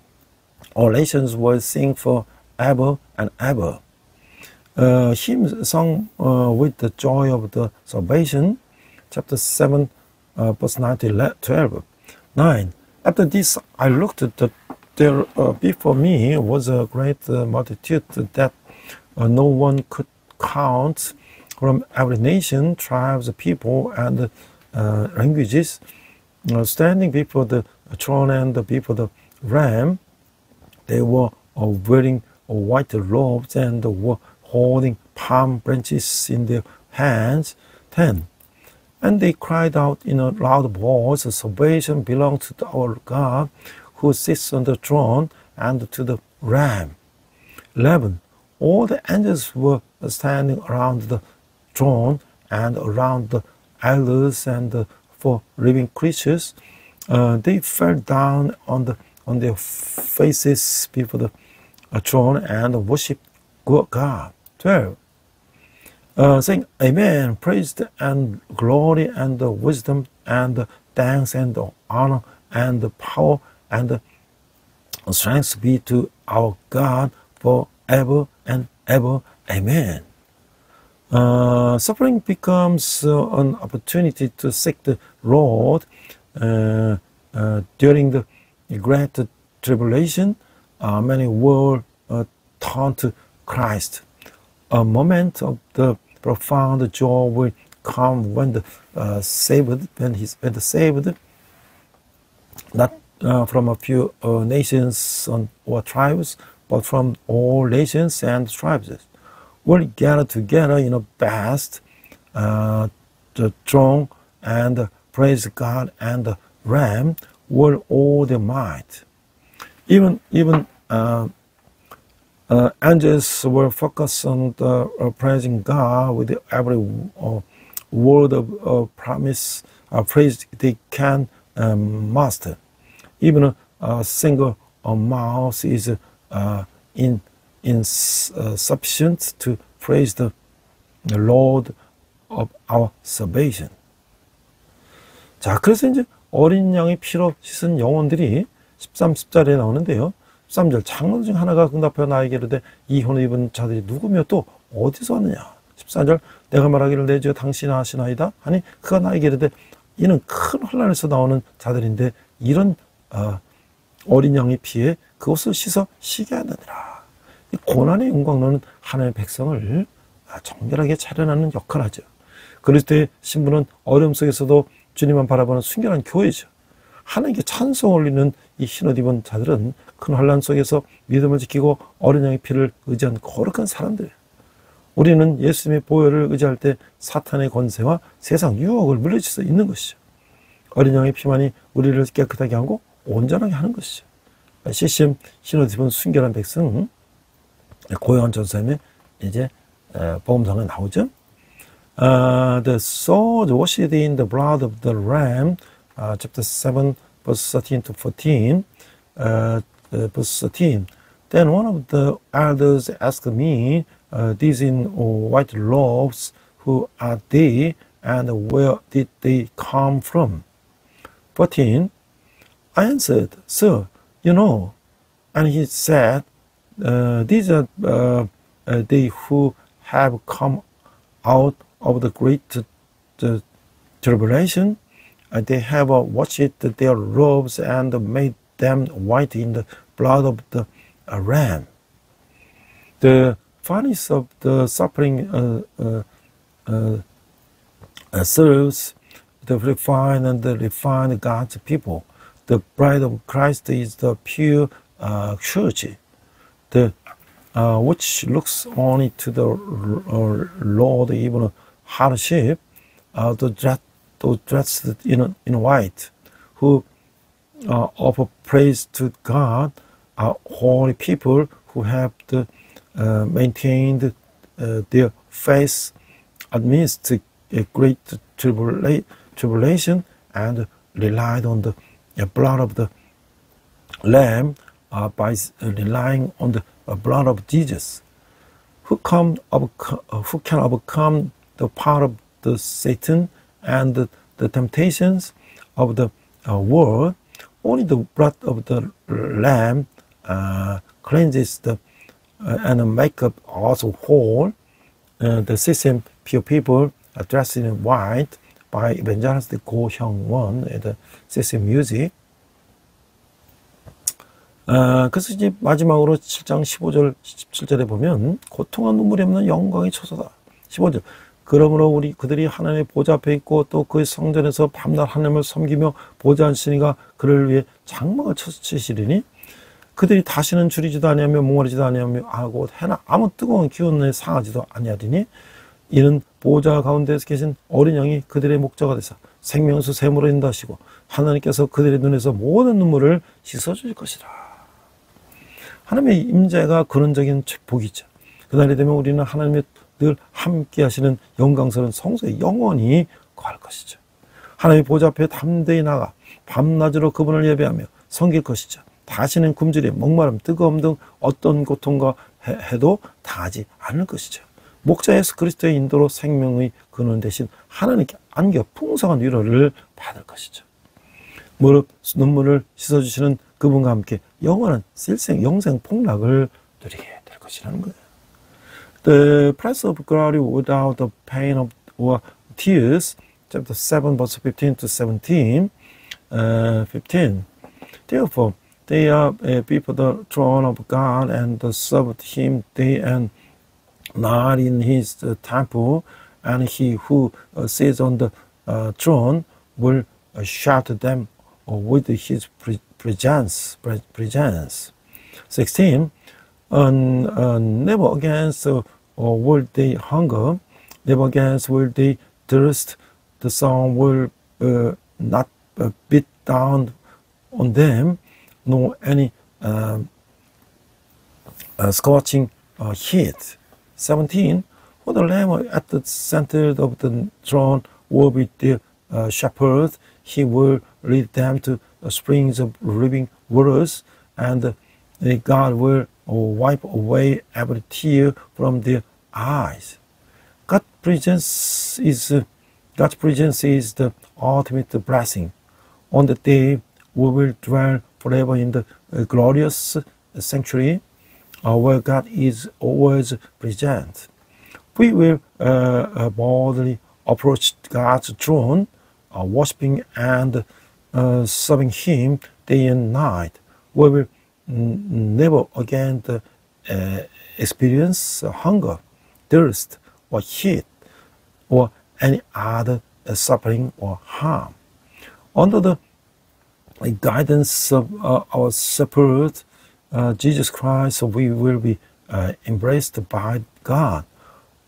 all nations will sing forever and ever. Hymns sung with the joy of the salvation, chapter 7, verse 9 to 12. 9. After this I looked, there before me was a great multitude that no one could count, from every nation, tribes, people, and languages, standing before the throne and before the Ram. They were wearing white robes and were holding palm branches in their hands. 10. And they cried out in a loud voice, salvation belongs to our God, who sits on the throne, and to the Ram. 11. All the angels were standing around the throne and around the elders and the four living creatures. They fell down on their faces before the throne and worshipped God. 12. Saying, Amen, praise and glory and wisdom and thanks and honor and power and strength be to our God forever and ever. Amen. Suffering becomes an opportunity to seek the Lord. During the great tribulation, many will turn to Christ. A moment of the profound joy will come when the saved, not from a few nations or tribes, but from all nations and tribes, will gather together in a vast throng and praise God and the Ram with all their might. Even angels will focus on praising God with every word of promise, praise they can master. Even a single mouth is insufficient to praise the Lord of our salvation. 자, 그래서 이제 어린 양의 피로 씻은 영혼들이 13, 10절에 나오는데요. 13절, 장로 중 하나가 응답하여 나에게 이르되 이 혼을 입은 자들이 누구며 또 어디서 왔느냐. 14절, 내가 말하기를 내 주여 당신이 하시나이다 하니 그가 나에게 이르되 이는 큰 혼란에서 나오는 자들인데 이런 어린 양의 피에 그것을 씻어 쉬게 하느니라. 이 고난의 영광로는 하나님의 백성을 정결하게 차려나는 역할을 하죠. 그리스도의 신부는 어려움 속에서도 주님만 바라보는 순결한 교회죠. 하나님께 찬송 올리는 이 흰옷 입은 자들은 큰 환난 속에서 믿음을 지키고 어린 양의 피를 의지한 거룩한 사람들. 우리는 예수님의 보혈을 의지할 때 사탄의 권세와 세상 유혹을 물리칠 수 있는 것이죠. 어린 양의 피만이 우리를 깨끗하게 하고 온전하게 하는 것이죠. CCM 흰옷 입은 순결한 백성, 고요한 전사님의 이제 복음성에 나오죠. The sword washed in the blood of the Ram, chapter 7, verse 13 to 14, verse 13. Then one of the elders asked me, these in white robes, who are they, and where did they come from? 14. I answered, Sir, you know. And he said, these are they who have come out of the great tribulation. They have washed their robes and made them white in the blood of the Ram. The furnace of the suffering serves the refined and the refined God's people. The bride of Christ is the pure church, which looks only to the Lord, even hardship, those dressed in white, who offer praise to God, are holy people who have maintained their faith amidst a great tribulation and relied on the blood of the Lamb by relying on the blood of Jesus, who can overcome the power of the Satan and the temptations of the world. Only the blood of the Lamb cleanses and make up also whole. The CCM pure people are dressed in white by evangelist Go Hyung-won at the CCM Music. 그래서 이제 마지막으로 7장 15절, 17절에 보면 고통과 눈물이 없는 영광의 처소다. 15절. 그러므로 그들이 하나님의 보좌 앞에 있고 또 그 성전에서 밤낮 하나님을 섬기며 보좌 하시니가 그를 위해 장막을 치시리니 그들이 다시는 줄이지도 아니하며 몽하리지도 아니하며 하고 해나 아무 뜨거운 기운에 상하지도 아니하리니 이는 보좌 가운데서 계신 어린 양이 그들의 목자가 되사 생명수 샘으로 인도하시고 하나님께서 그들의 눈에서 모든 눈물을 씻어주실 것이라. 하나님의 임재가 근원적인 복이죠. 그날이 되면 우리는 하나님의 늘 함께 하시는 영광스러운 성소에 영원히 거할 것이죠. 하나님의 보좌 앞에 담대히 나가 밤낮으로 그분을 예배하며 섬길 것이죠. 다시는 굶주림, 목마름, 뜨거움 등 어떤 고통과 해도 당하지 않을 것이죠. 목자 예수 그리스도의 인도로 생명의 근원 대신 하나님께 안겨 풍성한 위로를 받을 것이죠. 무릎 눈물을 씻어주시는 그분과 함께 영원한 영생 폭락을 누리게 될 것이라는 거예요. The price of glory without the pain of or tears, chapter 7, verse 15 to 17. 15. Therefore, they are before the throne of God and serve Him day and night in His temple, and He who sits on the throne will shelter them with His presence. 16. Never against will they hunger, never against will they thirst. The sun will not beat down on them, nor any scorching heat. 17. For the Lamb at the center of the throne will be their shepherd. He will lead them to springs of living waters, and God will wipe away every tear from their eyes. God's presence is the ultimate blessing. On the day we will dwell forever in the glorious sanctuary where God is always present. We will boldly approach God's throne, worshiping and serving Him day and night. We will never again experience hunger, thirst, or heat, or any other suffering or harm. Under the guidance of our shepherd, Jesus Christ, we will be embraced by God,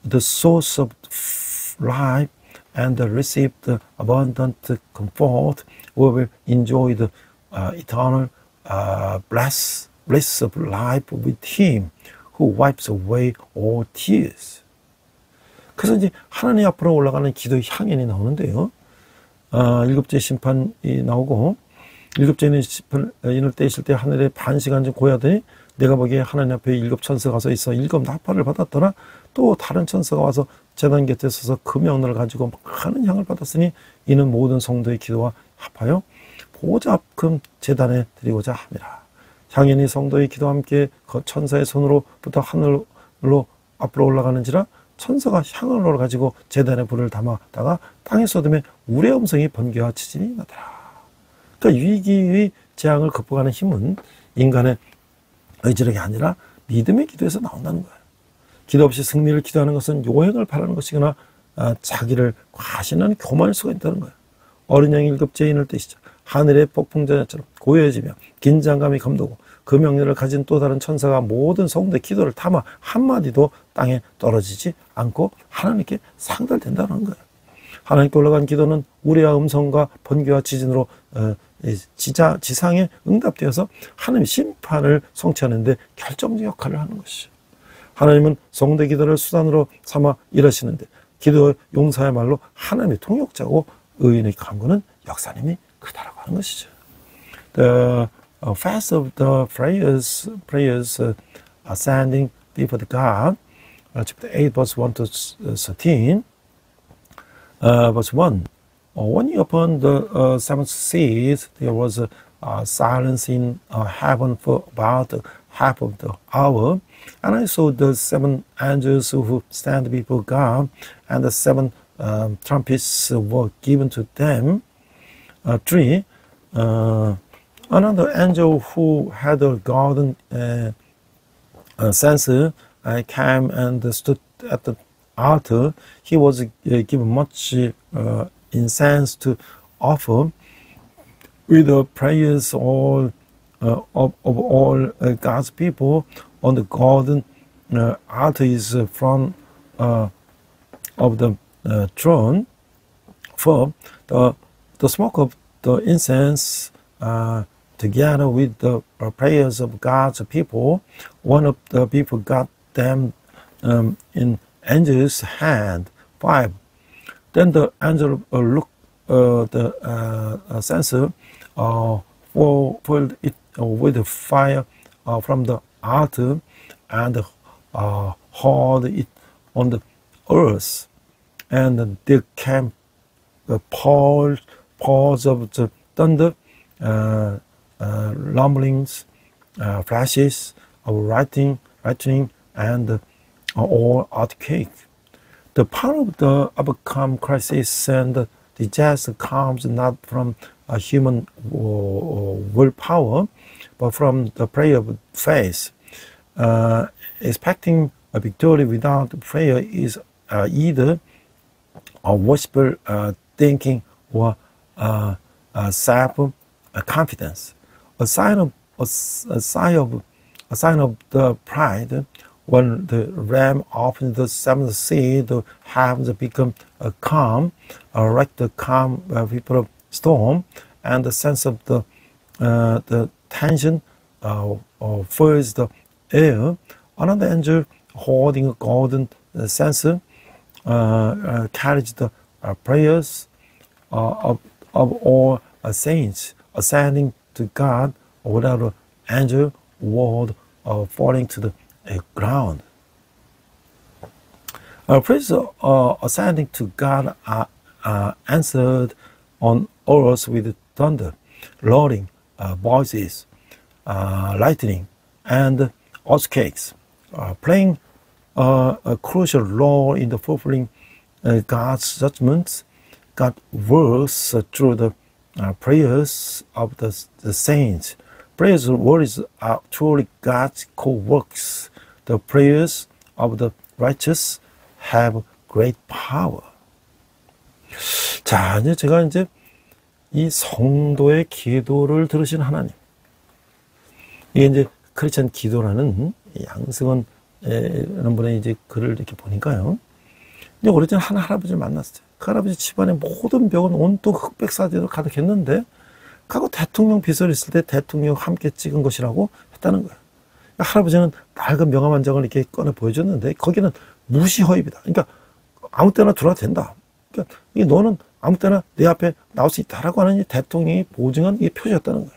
the source of life, and receive the abundant comfort. We will enjoy the eternal bliss of life with Him who wipes away all tears. 그래서 이제 하나님 앞으로 올라가는 기도의 향연이 나오는데요. 일곱째 심판이 나오고 일곱째 심판을 떼실 때 하늘에 반 시간쯤 고야더니 내가 보기에 하나님 앞에 일곱 천사가 가서 있어 일곱 나팔을 받았더라. 또 다른 천사가 와서 제단 곁에 서서 그 명령을 가지고 많은 향을 받았으니 이는 모든 성도의 기도와 합하여 보좌 앞금 제단에 드리고자 합니다. 향연이 성도의 기도와 함께 천사의 손으로부터 하늘로 앞으로 올라가는지라 천사가 향을 가지고 제단에 불을 담아다가 땅에 쏟으며 우레 음성이 번개와 지진이 나더라. 그러니까 위기의 재앙을 극복하는 힘은 인간의 의지력이 아니라 믿음의 기도에서 나온다는 거예요. 기도 없이 승리를 기도하는 것은 요행을 바라는 것이거나 자기를 과신하는 교만일 수가 있다는 거예요. 어린 양이 일곱째 인을 떼시자 하늘의 폭풍전야처럼 고요해지며 긴장감이 감도고 그 명령을 가진 또 다른 천사가 모든 성도의 기도를 담아 한마디도 땅에 떨어지지 않고 하나님께 상달된다는 거예요. 하나님께 올라간 기도는 우레와 음성과 번개와 지진으로 지상에 응답되어서 하나님의 심판을 성취하는 데 결정적 역할을 하는 것이죠. 하나님은 성도의 기도를 수단으로 삼아 일하시는데 기도 용사야말로 하나님의 통역자고 의인의 강구는 역사님이 크다라고 하는 것이죠. The fast of the prayers ascending before the God, chapter 8, verse 1 to 13, verse 1. When you opened the seventh seas, there was silence in heaven for about half of the hour, and I saw the seven angels who stand before God, and the seven trumpets were given to them. 3. Another angel who had a golden censer came and stood at the altar, he was given much incense to offer. With the prayers of all God's people on the golden altar is front of the throne. For the smoke of the incense together with the prayers of God's people, one of the people got them in angel's hand. 5. Then the angel looked the censer, filled it with the fire from the altar, and hurled it on the earth. And there came the pulse of the thunder, rumblings, flashes of lightning, and all earthquake. The power of the overcome crisis and disaster comes not from a human willpower, but from the prayer of faith. Expecting a victory without prayer is either a wishful thinking or self-confidence. A sign of the pride. When the ram opens the seventh seal, the heavens become calm, like the calm before a storm, and the sense of the tension fills the air. Another angel holding a golden censer carries the prayers of all saints ascending to God without an angel word falling to the ground. Prayers ascending to God are answered on earth with thunder, roaring voices, lightning, and earthquakes, playing a crucial role in the fulfilling God's judgments. God works through the prayers of the saints. Prayers words are truly God's co-works. The prayers of the righteous have great power. 자, 이제 제가 이 성도의 기도를 들으신 하나님. 이게 이제 크리스천 기도라는 양승원 라는 분의 이제 글을 이렇게 보니까요. 이제 오래전에 한 할아버지를 만났어요. 그 할아버지 집안의 모든 벽은 온통 흑백사진으로 가득했는데, 과거 대통령 비서를 있을 때 대통령 함께 찍은 것이라고 했다는 거예요. 할아버지는 낡은 명함 한 장을 이렇게 꺼내 보여줬는데, 거기는 무시 허입이다. 그러니까 아무 때나 들어와도 된다. 그러니까 너는 아무 때나 내 앞에 나올 수 있다라고 하는 이 대통령이 보증한 이게 표시였다는 거예요.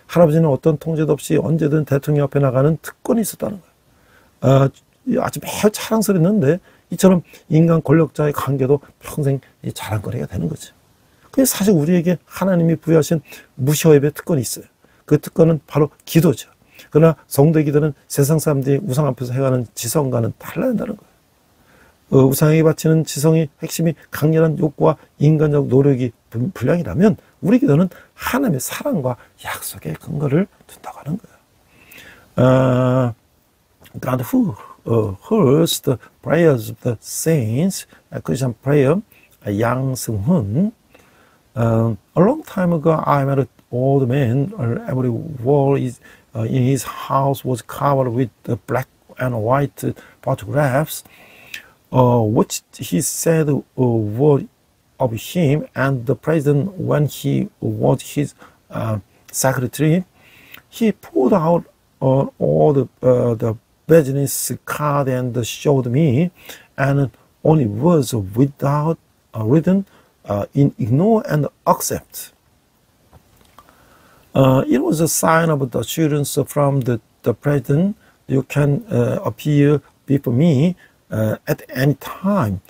할아버지는 어떤 통제도 없이 언제든 대통령 앞에 나가는 특권이 있었다는 거예요. 아주 매우 자랑스러웠는데, 이처럼 인간 권력자의 관계도 평생 자랑거리가 되는 거죠. 그래서 사실 우리에게 하나님이 부여하신 무시허입의 특권이 있어요. 그 특권은 바로 기도죠. 그러나 성도의 기도는 세상 사람들이 우상 앞에서 행하는 지성과는 달라야 한다는 거예요. 우상에게 바치는 지성의 핵심이 강렬한 욕구와 인간적 노력이 불량이라면, 우리 기도는 하나님의 사랑과 약속의 근거를 둔다고 하는 거예요. God who hears the prayers of the saints, Christian prayer, Yang Seung-hun. A long time ago, I met an old man. Every wall in his house was covered with black and white photographs, which he said were of him and the president when he was his secretary. He pulled out all the business card and showed me, and only words without written in ignore and accept. It was a sign of the assurance from the president. You can appear before me at any time.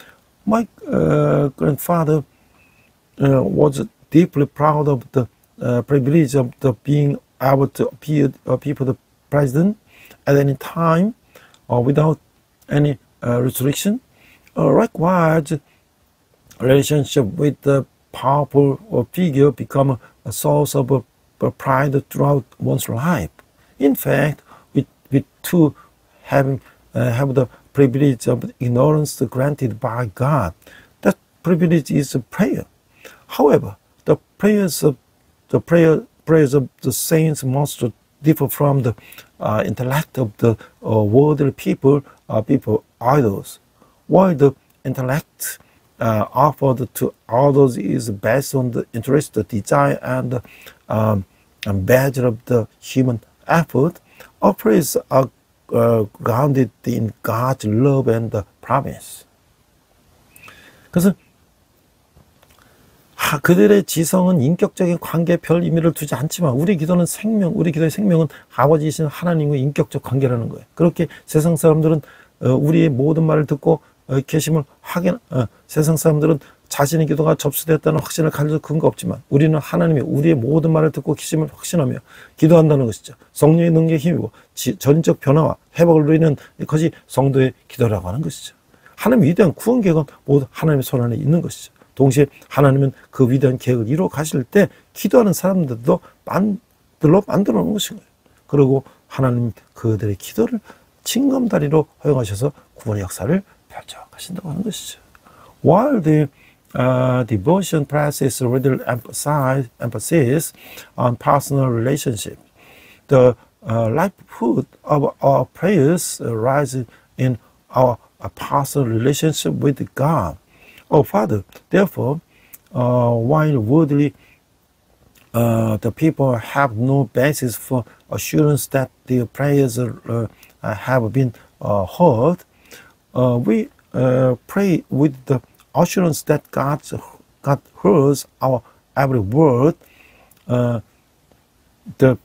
My grandfather was deeply proud of the privilege of being able to appear before the president at any time without any restriction. Likewise, relationship with the powerful figure become a source of pride throughout one's life. In fact, we too have the privilege of ignorance granted by God. That privilege is prayer. However, the prayers of the saints must differ from the intellect of the worldly people, idols. While the intellect offered to others is based on the interest, the desire, and measure of the human effort, our prayers are grounded in God's love and promise. 그래서 그들의 지성은 인격적인 관계에 별 의미를 두지 않지만 우리 기도는 우리 기도의 생명은 아버지이신 하나님과 인격적 관계라는 거예요. 그렇게 세상 사람들은 우리의 모든 말을 듣고 계심을 세상 사람들은 자신의 기도가 접수됐다는 확신을 가질 근거 없지만 우리는 하나님이 우리의 모든 말을 듣고 계심을 확신하며 기도한다는 것이죠. 성령의 능력의 힘이고 전적 변화와 회복을 누리는 것이 성도의 기도라고 하는 것이죠. 하나님의 위대한 구원 계획은 모두 하나님의 손 안에 있는 것이죠. 동시에 하나님은 그 위대한 계획을 이루어 가실 때 기도하는 사람들도 만들어 놓은 것인 거예요. 그리고 하나님 그들의 기도를 징검다리로 허용하셔서 구원의 역사를 펼쳐 가신다고 하는 것이죠. While the devotion practice really emphasis on personal relationship, the livelihood of our prayers rises in our personal relationship with God. Oh, Father, therefore, while worldly the people have no basis for assurance that their prayers have been heard, we pray with the assurance that God hears our every word. The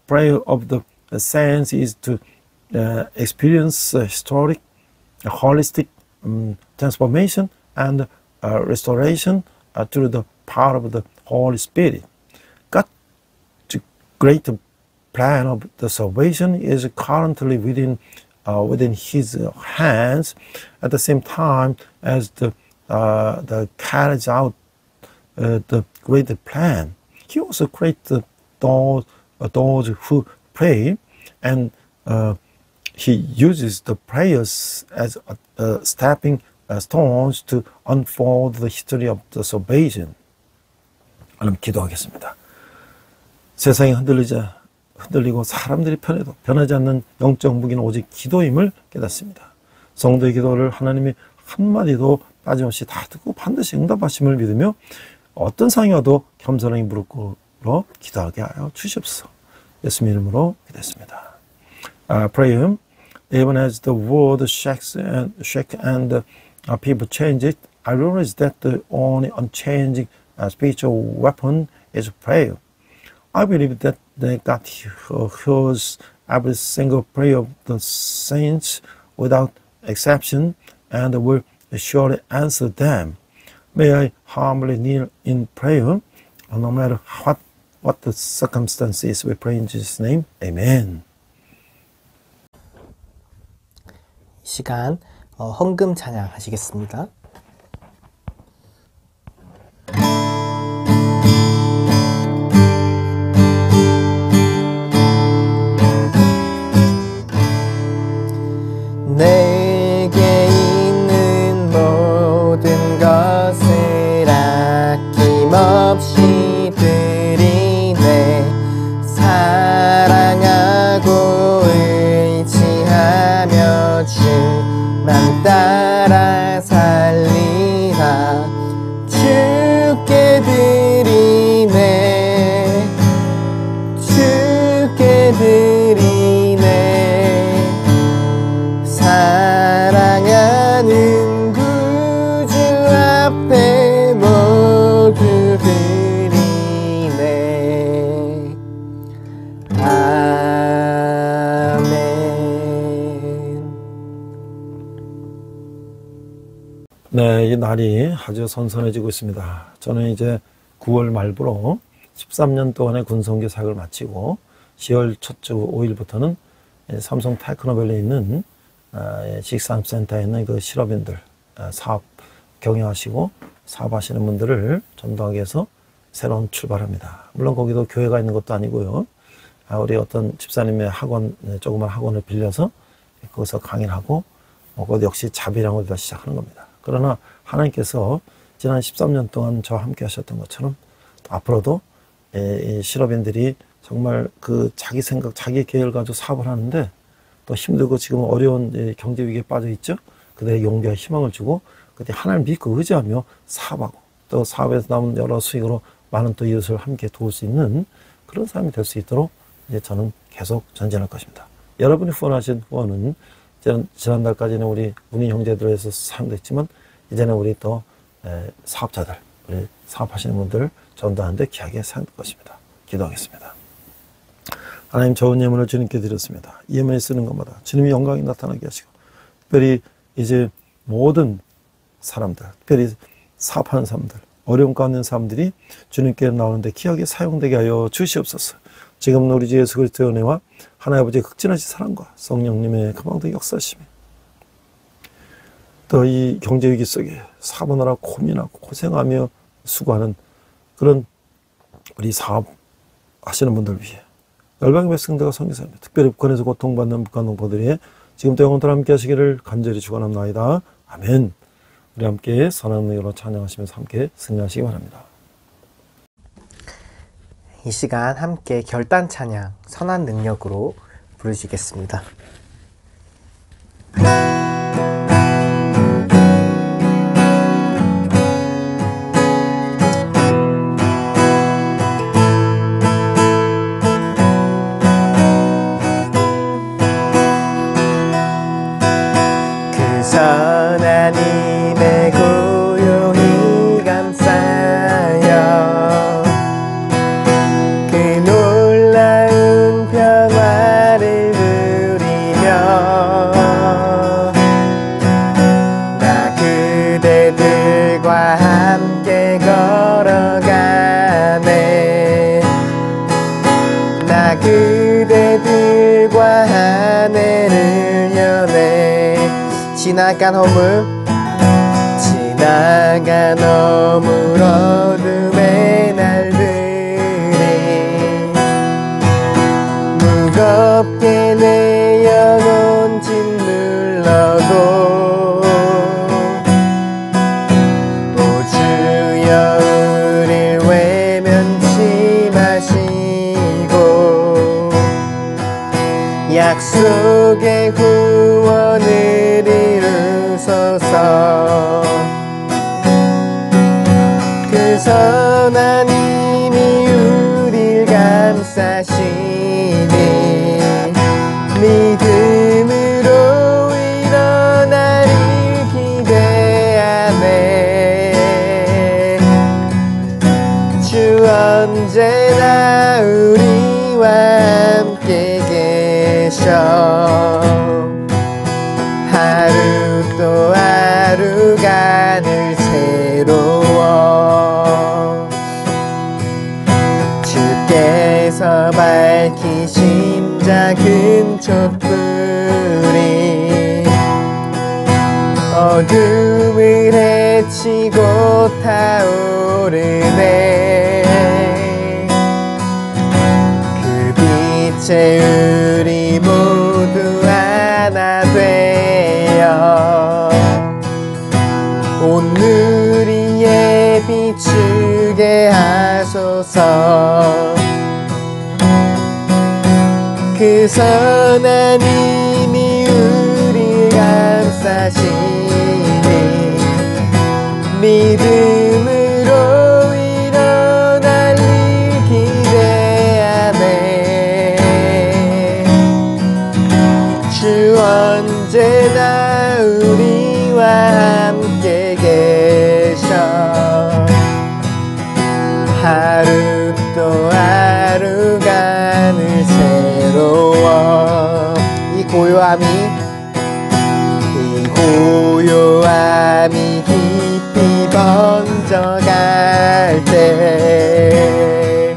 prayer of the saints is to experience historic, holistic transformation and restoration through the power of the Holy Spirit. God's great plan of the salvation is currently within His hands. At the same time as the carries out the great plan, He also creates those who pray, and He uses the prayers as stepping stones to unfold the history of the salvation. 그럼 기도하겠습니다. 세상이 흔들리고 사람들이 편해도 변하지 않는 영적 무기는 오직 기도임을 깨닫습니다. 성도의 기도를 하나님이 한마디도 빠짐없이 다 듣고 반드시 응답하심을 믿으며 어떤 상황이 와도 겸손하게 무릎 꿇어 기도하게 하여 주시옵소서. 예수님 이름으로 기도했습니다. Prayer, even as the world shakes and people change it, I realize that the only unchanging spiritual weapon is prayer. I believe that God hears every single prayer of the saints without exception and will surely answer them. May I humbly kneel in prayer, no matter what the circumstances. We pray in Jesus' name. Amen. 시간 헌금 찬양 하시겠습니다. 내게 있는 모든 것을 아낌없이 드리네. 사랑하고 의지하며 주만 따라 살리라. 주께 드리네. 주께 드리네. 사랑하는 구주 앞에 모두 드리네. 아멘. 네, 이 날이 아주 선선해지고 있습니다. 저는 이제 9월 말부로 13년 동안의 군성교 사역을 마치고 10월 첫 주 5일부터는 삼성 테크노밸리에 있는 직산센터에 있는 그 실업인들 사업 경영하시고 사업하시는 분들을 전도하기 위해서 새로운 출발합니다. 물론 거기도 교회가 있는 것도 아니고요. 우리 어떤 집사님의 학원, 조그만 학원을 빌려서 거기서 강의를 하고 그것 역시 자비량으로 시작하는 겁니다. 그러나 하나님께서 지난 13년 동안 저와 함께 하셨던 것처럼 앞으로도 이 실업인들이 정말 그 자기 생각, 자기 계획을 가지고 사업을 하는데 또 힘들고 지금 어려운 경제 위기에 빠져 있죠. 그들의 용기와 희망을 주고 그때 하나님 믿고 의지하며 사업하고 또 사업에서 남은 여러 수익으로 많은 또 이웃을 함께 도울 수 있는 그런 삶이 될 수 있도록 이제 저는 계속 전진할 것입니다. 여러분이 후원하신 후원은 지난달까지는 우리 문인 형제들에서 사용됐지만 이제는 우리 또 사업자들, 우리 사업하시는 분들 전도하는데 귀하게 사용될 것입니다. 기도하겠습니다. 하나님, 좋은 예물을 주님께 드렸습니다. 예물에 쓰는 것마다 주님의 영광이 나타나게 하시고 특별히 이제 모든 사람들, 특별히 사업하는 사람들, 어려움 가운데 있는 사람들이 주님께 나오는데 귀하게 사용되게 하여 주시옵소서. 지금 우리 주 예수 그리스도의 은혜와 하나님 아버지의 극진하신 사랑과 성령님의 금방도 역사심이 또 이 경제위기 속에 사업하느라 고민하고 고생하며 수고하는 그런 우리 사업하시는 분들 위해 열방의 백성들과 선교사님, 특별히 북한에서 고통받는 북한 농부들이 지금도 영원토록 함께 하시기를 간절히 축원합니다. 아멘. 우리 함께 선한 능력으로 찬양하시면서 함께 승리하시기 바랍니다. 이 시간 함께 결단 찬양 선한 능력으로 부르시겠습니다. 그 선한 힘에 고요히 감싸여 그 놀라운 평화를 누리며 나 그대들과 함께 걸어가네. 나 그대들과 하늘을 여네. 지나간 어물 어둠의 날들이 무겁게 내 영혼 짓눌러도 오 주여 우릴 외면치 마시고 약속의 구원을 이루소서. 그 선한 힘이 우릴 감싸시니 믿음으로 일어나리 기대하네. 주 언제나 우리와 함께 계셔 하루 또 하루가 늘 새로워. 주께서 밝히신 작은 촛불이 어둠을 헤치고 타오르네. 그 빛에 우리 모두 하나 되어 온 누리에 비추게 하소서. 그 선한 힘이 우리 감싸시니 믿음으로 일어날 일 기대하네. 주 언제나 우리와 함께 계셔 하루 또 하루가 늘 새로워. 이 고요함이 깊이 번져갈 때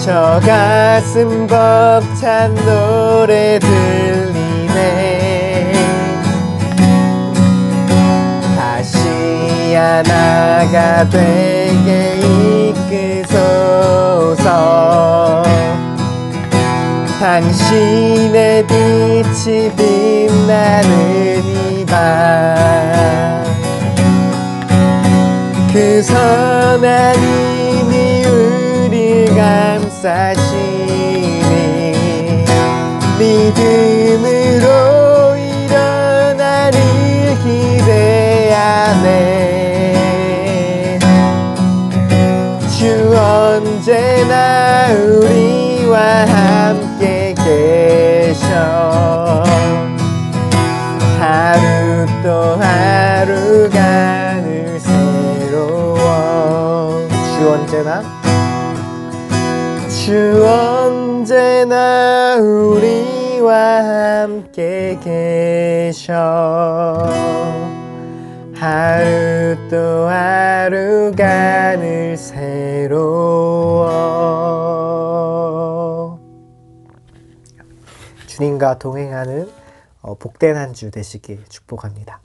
저 가슴 벅찬 노래 들리네. 다시 하나가 되게 이끄소서. 당신의 빛이 빛나는 이 그 선한 힘이 우리 감싸시니 믿음으로 일어나를 기대하네. 주 언제나 우리와 함께 계셔. 하루 또 하루가 늘 새로워. 주 언제나 우리와 함께 계셔. 하루 또 하루가 늘 새로워. 주님과 동행하는 복된 한 주 되시길 축복합니다.